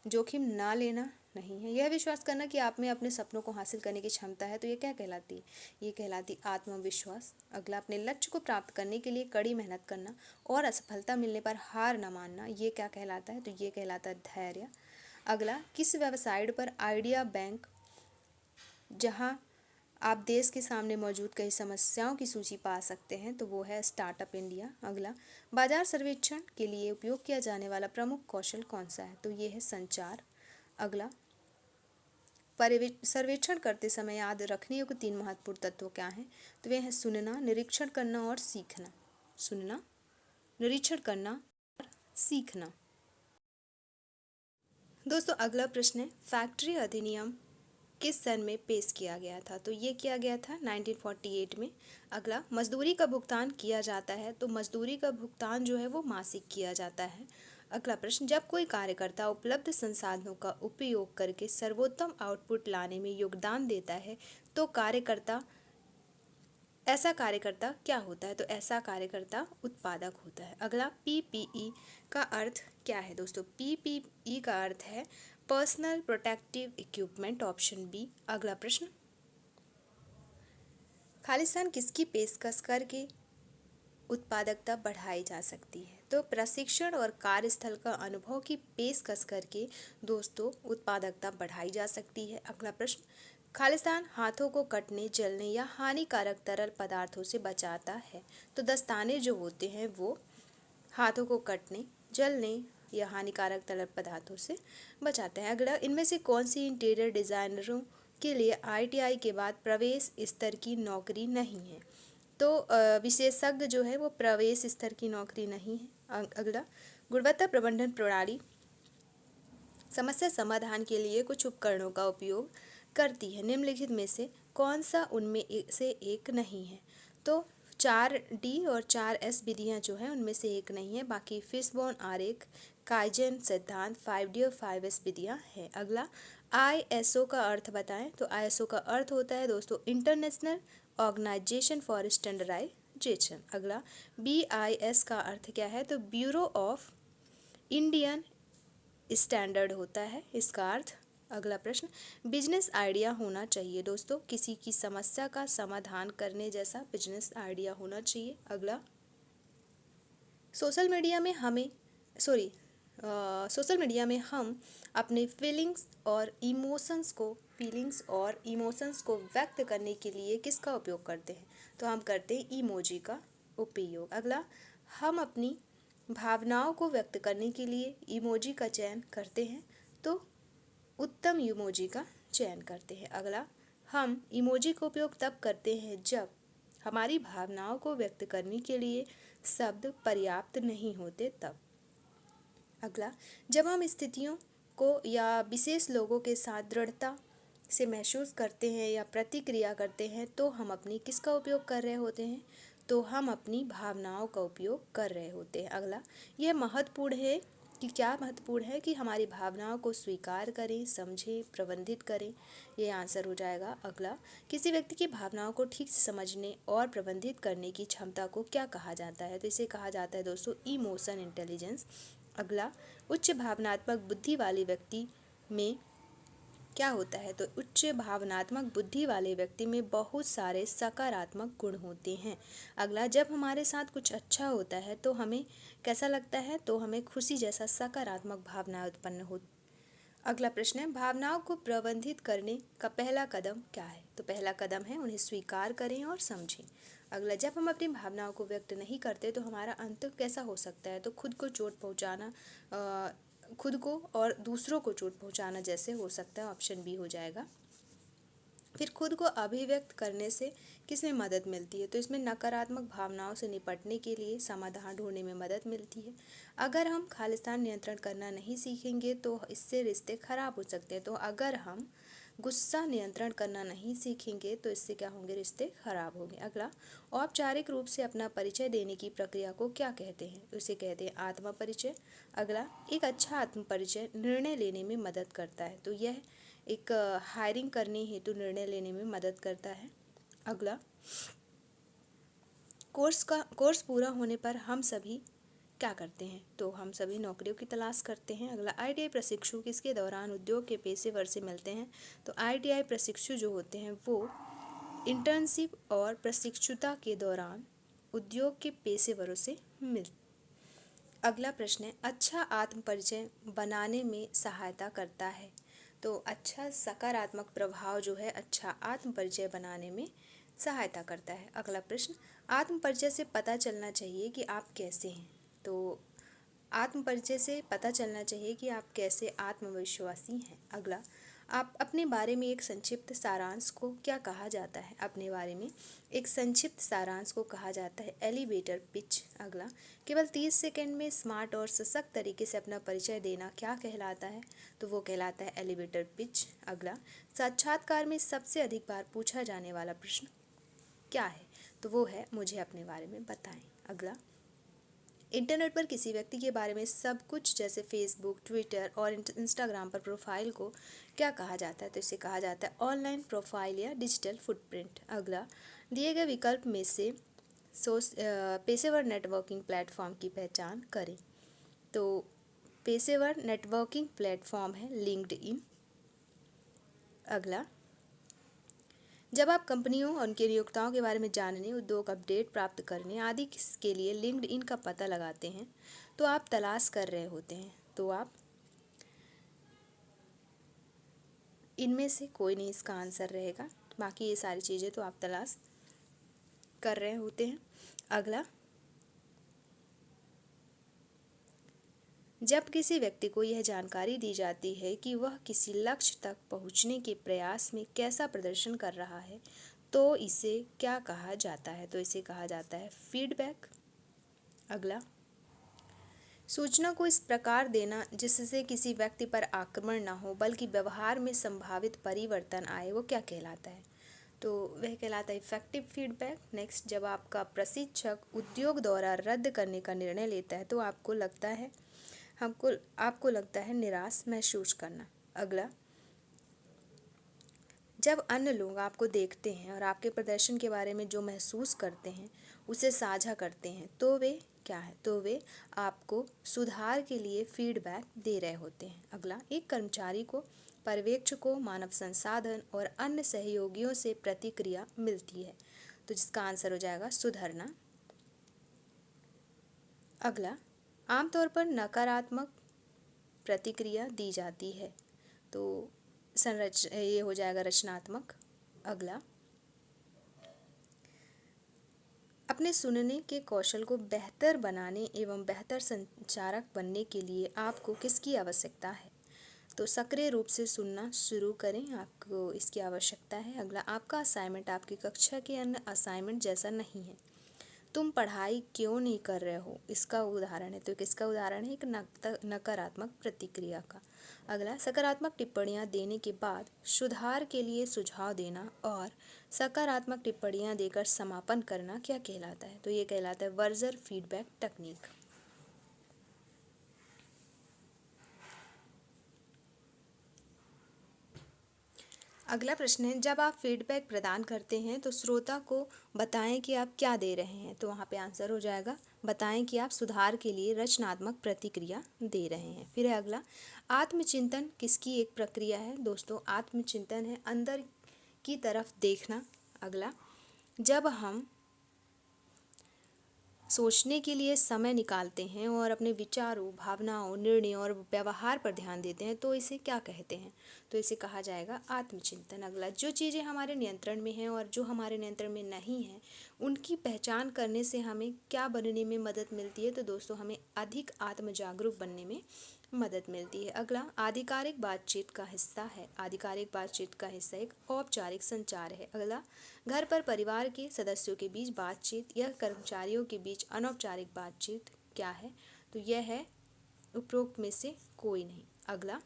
जोखिम ना लेना नहीं है, यह विश्वास करना कि आप में अपने सपनों को हासिल करने की क्षमता है तो ये क्या कहलाती है? ये कहलाती आत्मविश्वास। अगला, अपने लक्ष्य को प्राप्त करने के लिए कड़ी मेहनत करना और असफलता मिलने पर हार न मानना, ये क्या कहलाता है? तो ये कहलाता है धैर्य। अगला, किस वेबसाइट पर आइडिया बैंक जहाँ आप देश के सामने मौजूद कई समस्याओं की सूची पा सकते हैं तो वो है स्टार्टअप इंडिया। अगला, बाजार सर्वेक्षण के लिए उपयोग किया जाने वाला प्रमुख कौशल कौन सा है? तो ये है संचार। अगला, सर्वेक्षण करते समय याद रखने योग्य 3 महत्वपूर्ण तत्व क्या हैं? तो वे हैं सुनना, निरीक्षण करना और सीखना। सुनना, निरीक्षण करना और सीखना। दोस्तों अगला प्रश्न है, फैक्ट्री अधिनियम किस सन में पेश किया गया था? तो ये किया गया था 1948 में। अगला, मजदूरी का भुगतान किया जाता है तो मजदूरी का भुगतान जो है वो मासिक किया जाता है। अगला प्रश्न, जब कोई कार्यकर्ता उपलब्ध संसाधनों का उपयोग करके सर्वोत्तम आउटपुट लाने में योगदान देता है तो ऐसा कार्यकर्ता क्या होता है? तो ऐसा कार्यकर्ता उत्पादक होता है। अगला, पीपीई का अर्थ क्या है दोस्तों? पीपीई का अर्थ है personal protective equipment, option B. अगला प्रश्न, खालिस्तान किसकी पेशकश करके उत्पादकता बढ़ाई जा सकती है? तो प्रशिक्षण और कार्यस्थल का अनुभव की पेशकश करके दोस्तों उत्पादकता बढ़ाई जा सकती है। अगला प्रश्न, खालिस्तान हाथों को कटने, जलने या हानिकारक तरल पदार्थों से बचाता है। तो दस्ताने जो होते हैं वो हाथों को कटने, जलने या हानिकारक तरल पदार्थों से बचाते हैं। अगला, इनमें से कौन सी इंटीरियर डिज़ाइनरों के लिए आईटीआई के बाद प्रवेश स्तर की नौकरी नहीं है? तो विशेषज्ञ जो है वो प्रवेश स्तर की नौकरी नहीं है। अगला, गुणवत्ता प्रबंधन प्रणाली समस्या समाधान के लिए कुछ उपकरणों का उपयोग करती है, निम्नलिखित में से कौन सा उनमें से एक नहीं है? तो 4D और 4S विधियाँ जो हैं उनमें से एक नहीं है, बाकी फिशबोन आरेख, काइजेन सिद्धांत, 5D और 5S विधियाँ हैं। अगला, ISO का अर्थ बताएं। तो ISO का अर्थ होता है दोस्तों इंटरनेशनल ऑर्गेनाइजेशन फॉर स्टैंडर्डाइजेशन। अगला BIS का अर्थ क्या है? तो ब्यूरो ऑफ इंडियन स्टैंडर्ड होता है इसका अर्थ। अगला प्रश्न, बिजनेस आइडिया होना चाहिए दोस्तों, किसी की समस्या का समाधान करने जैसा बिजनेस आइडिया होना चाहिए। अगला, सोशल मीडिया में हमें सोशल मीडिया में हम अपने फीलिंग्स और इमोशंस को व्यक्त करने के लिए किसका उपयोग करते हैं? तो हम करते हैं इमोजी का उपयोग। अगला, हम अपनी भावनाओं को व्यक्त करने के लिए इमोजी का चयन करते हैं तो उत्तम इमोजी का चयन करते हैं। अगला, हम इमोजी का उपयोग तब करते हैं जब हमारी भावनाओं को व्यक्त करने के लिए शब्द पर्याप्त नहीं होते तब। अगला, जब हम स्थितियों को या विशेष लोगों के साथ दृढ़ता से महसूस करते हैं या प्रतिक्रिया करते हैं तो हम अपनी किसका उपयोग कर रहे होते हैं? तो हम अपनी भावनाओं का उपयोग कर रहे होते हैं। अगला, यह महत्वपूर्ण है कि क्या महत्वपूर्ण है कि हमारी भावनाओं को स्वीकार करें, समझें, प्रबंधित करें। ये आंसर हो जाएगा। अगला, किसी व्यक्ति की भावनाओं को ठीक से समझने और प्रबंधित करने की क्षमता को क्या कहा जाता है? तो इसे कहा जाता है दोस्तों इमोशन इंटेलिजेंस। अगला, उच्च भावनात्मक बुद्धि वाले व्यक्ति में क्या होता है? तो उच्च भावनात्मक बुद्धि वाले व्यक्ति में बहुत सारे सकारात्मक गुण होते हैं। अगला, जब हमारे साथ कुछ अच्छा होता है तो हमें कैसा लगता है? तो हमें खुशी जैसा सकारात्मक भावना उत्पन्न हो। अगला प्रश्न है, भावनाओं को प्रबंधित करने का पहला कदम क्या है? तो पहला कदम है उन्हें स्वीकार करें और समझें। अगला, जब हम अपनी भावनाओं को व्यक्त नहीं करते तो हमारा अंत कैसा हो सकता है? तो खुद को चोट पहुंचाना, खुद को और दूसरों को चोट पहुंचाना जैसे हो सकता है, ऑप्शन बी हो जाएगा। फिर खुद को अभिव्यक्त करने से किसमें मदद मिलती है? तो इसमें नकारात्मक भावनाओं से निपटने के लिए समाधान ढूंढने में मदद मिलती है। अगर हम खालिस्तान नियंत्रण करना नहीं सीखेंगे तो इससे रिश्ते खराब हो सकते हैं। तो अगर हम गुस्सा नियंत्रण करना नहीं सीखेंगे तो इससे क्या होंगे? रिश्ते खराब होंगे। अगला, औपचारिक रूप से अपना परिचय देने की प्रक्रिया को क्या कहते हैं? तो इसे कहते हैं आत्म परिचय। अगला, एक अच्छा आत्म परिचय निर्णय लेने में मदद करता है। तो यह एक हायरिंग करने हेतु निर्णय लेने में मदद करता है। अगला, कोर्स पूरा होने पर हम सभी क्या करते हैं? तो हम सभी नौकरियों की तलाश करते हैं। अगला, ITI प्रशिक्षु किसके दौरान उद्योग के पेशेवर से मिलते हैं? तो ITI प्रशिक्षु जो होते हैं वो इंटर्नशिप और प्रशिक्षुता के दौरान उद्योग के पेशेवरों से मिलते। अगला प्रश्न है, अच्छा आत्म परिचय बनाने में सहायता करता है। तो अच्छा सकारात्मक प्रभाव जो है अच्छा आत्म परिचय बनाने में सहायता करता है। अगला प्रश्न, आत्म परिचय से पता चलना चाहिए कि आप कैसे हैं। तो आत्म परिचय से पता चलना चाहिए कि आप कैसे आत्मविश्वासी हैं। अगला, आप अपने बारे में एक संक्षिप्त सारांश को क्या कहा जाता है? अपने बारे में एक संक्षिप्त सारांश को कहा जाता है एलिवेटर पिच। अगला, केवल 30 सेकंड में स्मार्ट और सशक्त तरीके से अपना परिचय देना क्या कहलाता है? तो वो कहलाता है एलिवेटर पिच। अगला, साक्षात्कार में सबसे अधिक बार पूछा जाने वाला प्रश्न क्या है? तो वो है मुझे अपने बारे में बताएं। अगला, इंटरनेट पर किसी व्यक्ति के बारे में सब कुछ जैसे फेसबुक, ट्विटर और इंस्टाग्राम पर प्रोफाइल को क्या कहा जाता है? तो इसे कहा जाता है ऑनलाइन प्रोफाइल या डिजिटल फुटप्रिंट। अगला, दिए गए विकल्प में से पेशेवर नेटवर्किंग प्लेटफॉर्म की पहचान करें। तो पेशेवर नेटवर्किंग प्लेटफॉर्म है लिंक्डइन। अगला, जब आप कंपनियों और उनके नियोक्ताओं के बारे में जानने, उद्योग अपडेट प्राप्त करने आदि के लिए लिंक्डइन का पता लगाते हैं तो आप तलाश कर रहे होते हैं। तो आप इनमें से कोई नहीं इसका आंसर रहेगा, बाकी ये सारी चीज़ें तो आप तलाश कर रहे होते हैं। अगला, जब किसी व्यक्ति को यह जानकारी दी जाती है कि वह किसी लक्ष्य तक पहुंचने के प्रयास में कैसा प्रदर्शन कर रहा है तो इसे क्या कहा जाता है? तो इसे कहा जाता है फीडबैक। अगला, सूचना को इस प्रकार देना जिससे किसी व्यक्ति पर आक्रमण ना हो बल्कि व्यवहार में संभावित परिवर्तन आए, वो क्या कहलाता है? तो वह कहलाता है इफेक्टिव फीडबैक। नेक्स्ट, जब आपका प्रशिक्षक उद्योग दौरा रद्द करने का निर्णय लेता है तो आपको लगता है निराश महसूस करना। अगला, जब अन्य लोग आपको देखते हैं और आपके प्रदर्शन के बारे में जो महसूस करते हैं उसे साझा करते हैं तो वे क्या है, तो वे आपको सुधार के लिए फीडबैक दे रहे होते हैं। अगला, एक कर्मचारी को पर्यवेक्षकों, मानव संसाधन और अन्य सहयोगियों से प्रतिक्रिया मिलती है, तो जिसका आंसर हो जाएगा सुधरना। अगला, आमतौर पर नकारात्मक प्रतिक्रिया दी जाती है, तो ये हो जाएगा रचनात्मक। अगला, अपने सुनने के कौशल को बेहतर बनाने एवं बेहतर संचारक बनने के लिए आपको किसकी आवश्यकता है, तो सक्रिय रूप से सुनना शुरू करें, आपको इसकी आवश्यकता है। अगला, आपका असाइनमेंट आपकी कक्षा के अन्य असाइनमेंट जैसा नहीं है, तुम पढ़ाई क्यों नहीं कर रहे हो, इसका उदाहरण है। तो किसका उदाहरण है, एक नकारात्मक प्रतिक्रिया का। अगला, सकारात्मक टिप्पणियां देने के बाद सुधार के लिए सुझाव देना और सकारात्मक टिप्पणियां देकर समापन करना क्या कहलाता है, तो ये कहलाता है वर्जर फीडबैक टेक्निक। अगला प्रश्न है, जब आप फीडबैक प्रदान करते हैं तो श्रोता को बताएं कि आप क्या दे रहे हैं, तो वहाँ पे आंसर हो जाएगा बताएं कि आप सुधार के लिए रचनात्मक प्रतिक्रिया दे रहे हैं। फिर है अगला, आत्मचिंतन किसकी एक प्रक्रिया है, दोस्तों आत्मचिंतन है अंदर की तरफ देखना। अगला, जब हम सोचने के लिए समय निकालते हैं और अपने विचारों, भावनाओं, निर्णयों और व्यवहार पर ध्यान देते हैं तो इसे क्या कहते हैं, तो इसे कहा जाएगा आत्मचिंतन। अगला, जो चीज़ें हमारे नियंत्रण में हैं और जो हमारे नियंत्रण में नहीं हैं उनकी पहचान करने से हमें क्या बनने में मदद मिलती है, तो दोस्तों हमें अधिक आत्मजागरूक बनने में मदद मिलती है। अगला, आधिकारिक बातचीत का हिस्सा है, आधिकारिक बातचीत का हिस्सा एक औपचारिक संचार है। अगला, घर पर परिवार के सदस्यों के बीच बातचीत या कर्मचारियों के बीच अनौपचारिक बातचीत क्या है, तो यह है उपरोक्त में से कोई नहीं। अगला,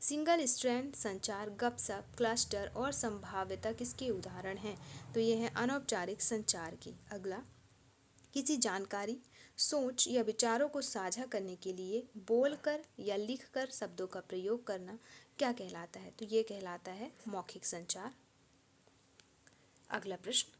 सिंगल स्ट्रैंड संचार, गपशप, क्लस्टर और संभाव्यता किसके उदाहरण हैं, तो यह है अनौपचारिक संचार की। अगला, किसी जानकारी, सोच या विचारों को साझा करने के लिए बोलकर या लिखकर शब्दों का प्रयोग करना क्या कहलाता है, तो ये कहलाता है मौखिक संचार। अगला प्रश्न,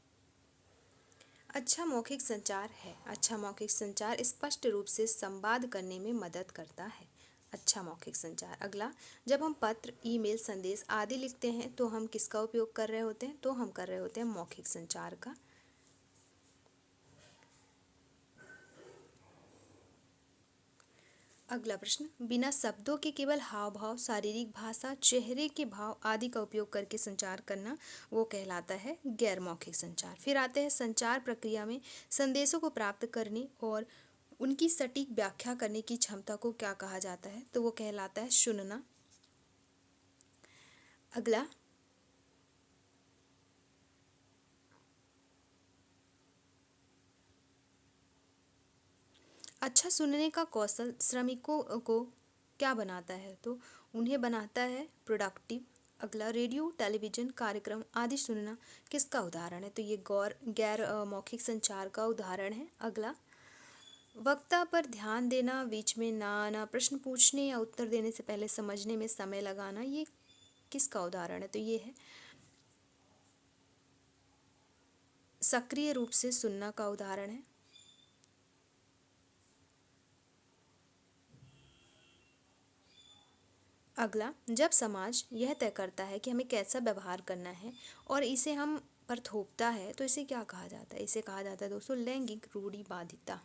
अच्छा मौखिक संचार है, अच्छा मौखिक संचार स्पष्ट रूप से संवाद करने में मदद करता है, अच्छा मौखिक संचार। अगला, जब हम पत्र, ईमेल, संदेश आदि लिखते हैं तो हम किसका उपयोग कर रहे होते हैं, तो हम कर रहे होते हैं मौखिक संचार का। अगला प्रश्न, बिना शब्दों के केवल हाव भाव, शारीरिक भाषा, चेहरे के भाव आदि का उपयोग करके संचार करना वो कहलाता है गैर मौखिक संचार। फिर आते हैं संचार प्रक्रिया में संदेशों को प्राप्त करने और उनकी सटीक व्याख्या करने की क्षमता को क्या कहा जाता है, तो वो कहलाता है सुनना। अगला, अच्छा सुनने का कौशल श्रमिकों को क्या बनाता है, तो उन्हें बनाता है प्रोडक्टिव। अगला, रेडियो, टेलीविजन कार्यक्रम आदि सुनना किसका उदाहरण है, तो ये गैर मौखिक संचार का उदाहरण है। अगला, वक्ता पर ध्यान देना, बीच में ना आना, प्रश्न पूछने या उत्तर देने से पहले समझने में समय लगाना, ये किसका उदाहरण है, तो ये है सक्रिय रूप से सुनना का उदाहरण है। अगला, जब समाज यह तय करता है कि हमें कैसा व्यवहार करना है और इसे हम पर थोपता है तो इसे क्या कहा जाता है, इसे कहा जाता है दोस्तों लैंगिक रूढ़िवादिता।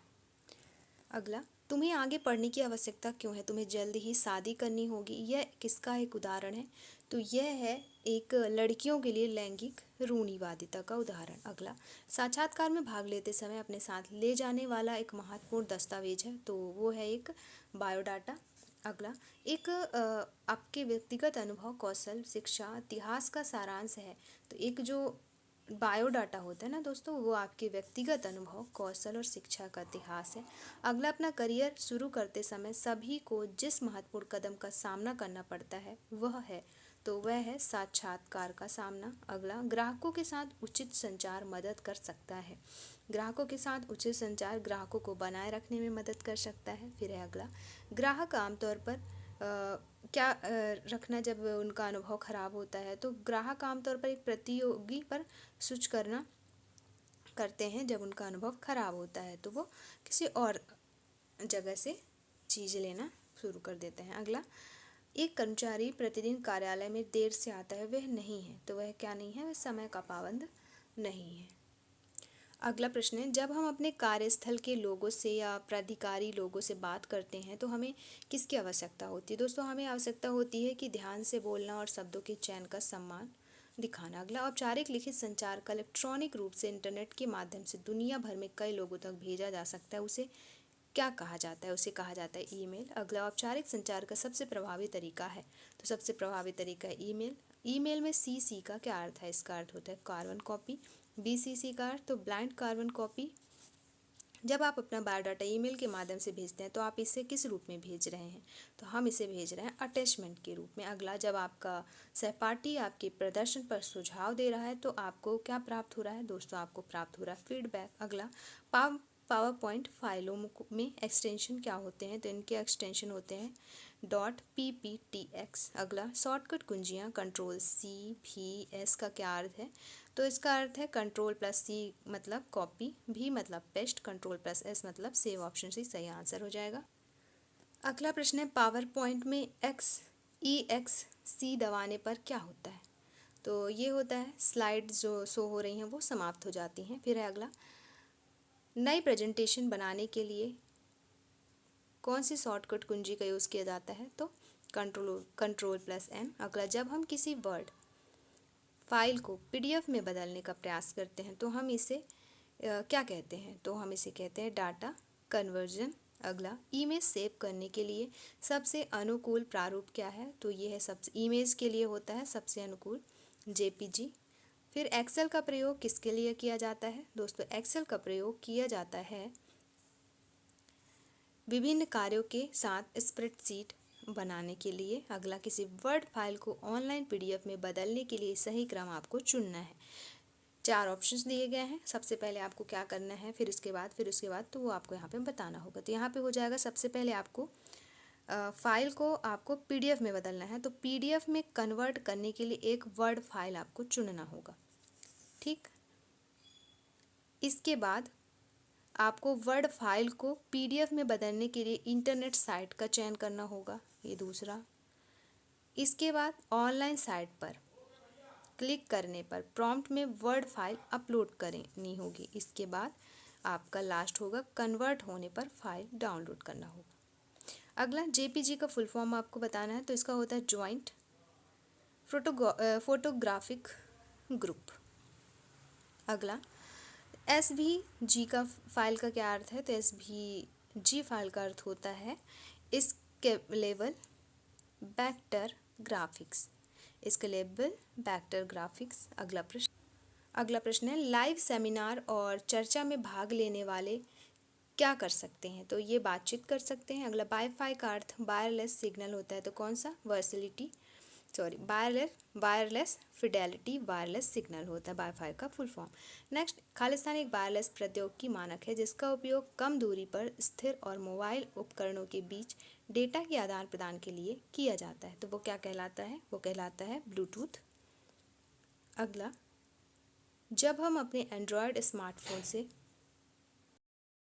अगला, तुम्हें आगे पढ़ने की आवश्यकता क्यों है, तुम्हें जल्द ही शादी करनी होगी, यह किसका एक उदाहरण है, तो यह है एक लड़कियों के लिए लैंगिक रूढ़िवादिता का उदाहरण। अगला, साक्षात्कार में भाग लेते समय अपने साथ ले जाने वाला एक महत्वपूर्ण दस्तावेज है, तो वो है एक बायोडाटा। अगला, एक आपके व्यक्तिगत अनुभव, कौशल, शिक्षा, इतिहास का सारांश है, तो एक जो बायोडाटा होता है ना दोस्तों, वो आपके व्यक्तिगत अनुभव, कौशल और शिक्षा का इतिहास है। अगला, अपना करियर शुरू करते समय सभी को जिस महत्वपूर्ण कदम का सामना करना पड़ता है वह है, तो वह है साक्षात्कार का सामना। अगला, ग्राहकों के साथ उचित संचार मदद कर सकता है, ग्राहकों के साथ उचित संचार ग्राहकों को बनाए रखने में मदद कर सकता है। फिर है अगला, ग्राहक आमतौर पर क्या रखना जब उनका अनुभव ख़राब होता है। तो ग्राहक आमतौर पर एक प्रतियोगी पर स्विच करते हैं जब उनका अनुभव ख़राब होता है, तो वो किसी और जगह से चीज़ लेना शुरू कर देते हैं। अगला, एक कर्मचारी प्रतिदिन कार्यालय में देर से आता है, वह नहीं है, तो वह क्या नहीं है, वह समय का पाबंद नहीं है। अगला प्रश्न है, जब हम अपने कार्यस्थल के लोगों से या प्राधिकारी लोगों से बात करते हैं तो हमें किसकी आवश्यकता होती है। दोस्तों, हमें आवश्यकता होती है कि ध्यान से बोलना और शब्दों के चयन का सम्मान दिखाना। अगला, औपचारिक लिखित संचार का इलेक्ट्रॉनिक रूप से इंटरनेट के माध्यम से दुनिया भर में कई लोगों तक भेजा जा सकता है, उसे क्या कहा जाता है, उसे कहा जाता है ईमेल। अगला, औपचारिक संचार का सबसे प्रभावी तरीका है, तो सबसे प्रभावी तरीका है ईमेल। ईमेल में सीसी का क्या अर्थ है, इसका अर्थ होता है कार्बन कॉपी। बीसीसी का अर्थ तो ब्लाइंड कार्बन कॉपी। जब आप अपना बायोडाटा ईमेल के माध्यम से भेजते हैं तो आप इसे किस रूप में भेज रहे हैं, तो हम इसे भेज रहे हैं अटैचमेंट के रूप में। अगला, जब आपका सहपाठी आपके प्रदर्शन पर सुझाव दे रहा है तो आपको क्या प्राप्त हो रहा है, दोस्तों आपको प्राप्त हो रहा है फीडबैक। अगला, पावर पॉइंट फाइलों में एक्सटेंशन क्या होते हैं, तो इनके एक्सटेंशन होते हैं .pptx। अगला, शॉर्टकट कुंजियाँ Ctrl+C+V+S का क्या अर्थ है, तो इसका अर्थ है Ctrl+C मतलब कॉपी, V मतलब पेस्ट, Ctrl+S मतलब सेव। ऑप्शन सी सही आंसर हो जाएगा। अगला प्रश्न है, पावर पॉइंट में EXC दबाने पर क्या होता है, तो ये होता है स्लाइड जो शो हो रही हैं वो समाप्त हो जाती हैं। फिर है अगला, नई प्रेजेंटेशन बनाने के लिए कौन सी शॉर्टकट कुंजी का यूज़ किया जाता है, तो Ctrl+M। अगला, जब हम किसी वर्ड फाइल को PDF में बदलने का प्रयास करते हैं तो हम इसे क्या कहते हैं, तो हम इसे कहते हैं डाटा कन्वर्जन। अगला, इमेज सेव करने के लिए सबसे अनुकूल प्रारूप क्या है, तो ये है सबसे इमेज के लिए होता है सबसे अनुकूल JPG। फिर एक्सेल का प्रयोग किसके लिए किया जाता है, दोस्तों एक्सेल का प्रयोग किया जाता है विभिन्न कार्यों के साथ स्प्रेडशीट बनाने के लिए। अगला, किसी वर्ड फाइल को ऑनलाइन PDF में बदलने के लिए सही क्रम आपको चुनना है। 4 ऑप्शंस दिए गए हैं, सबसे पहले आपको क्या करना है, फिर उसके बाद तो वो आपको यहाँ पे बताना होगा। तो यहाँ पे हो जाएगा, सबसे पहले आपको फाइल को आपको PDF में बदलना है, तो PDF में कन्वर्ट करने के लिए एक वर्ड फाइल आपको चुनना होगा, ठीक। इसके बाद आपको वर्ड फाइल को PDF में बदलने के लिए इंटरनेट साइट का चयन करना होगा, ये दूसरा। इसके बाद ऑनलाइन साइट पर क्लिक करने पर प्रॉम्प्ट में वर्ड फाइल अपलोड करनी होगी। इसके बाद आपका लास्ट होगा कन्वर्ट होने पर फाइल डाउनलोड करना होगा। अगला, JPG का फुल फॉर्म आपको बताना है, तो इसका होता है जॉइंट फोटोग्राफिक ग्रुप। अगला, SVG का फाइल का क्या अर्थ है, तो SVG फाइल का अर्थ होता है scalable vector graphics, scalable vector graphics. अगला प्रश्न है, लाइव सेमिनार और चर्चा में भाग लेने वाले क्या कर सकते हैं, तो ये बातचीत कर सकते हैं। अगला, वाईफाई का अर्थ वायरलेस सिग्नल होता है, तो कौन सा, वायरलेस फिडेलिटी वायरलेस सिग्नल होता है वाईफाई का फुल फॉर्म। नेक्स्ट, खालिस्तान एक वायरलेस प्रौद्योगिकी मानक है जिसका उपयोग कम दूरी पर स्थिर और मोबाइल उपकरणों के बीच डेटा के आदान प्रदान के लिए किया जाता है, तो वो क्या कहलाता है, वो कहलाता है ब्लूटूथ। अगला, जब हम अपने एंड्रॉयड स्मार्टफोन से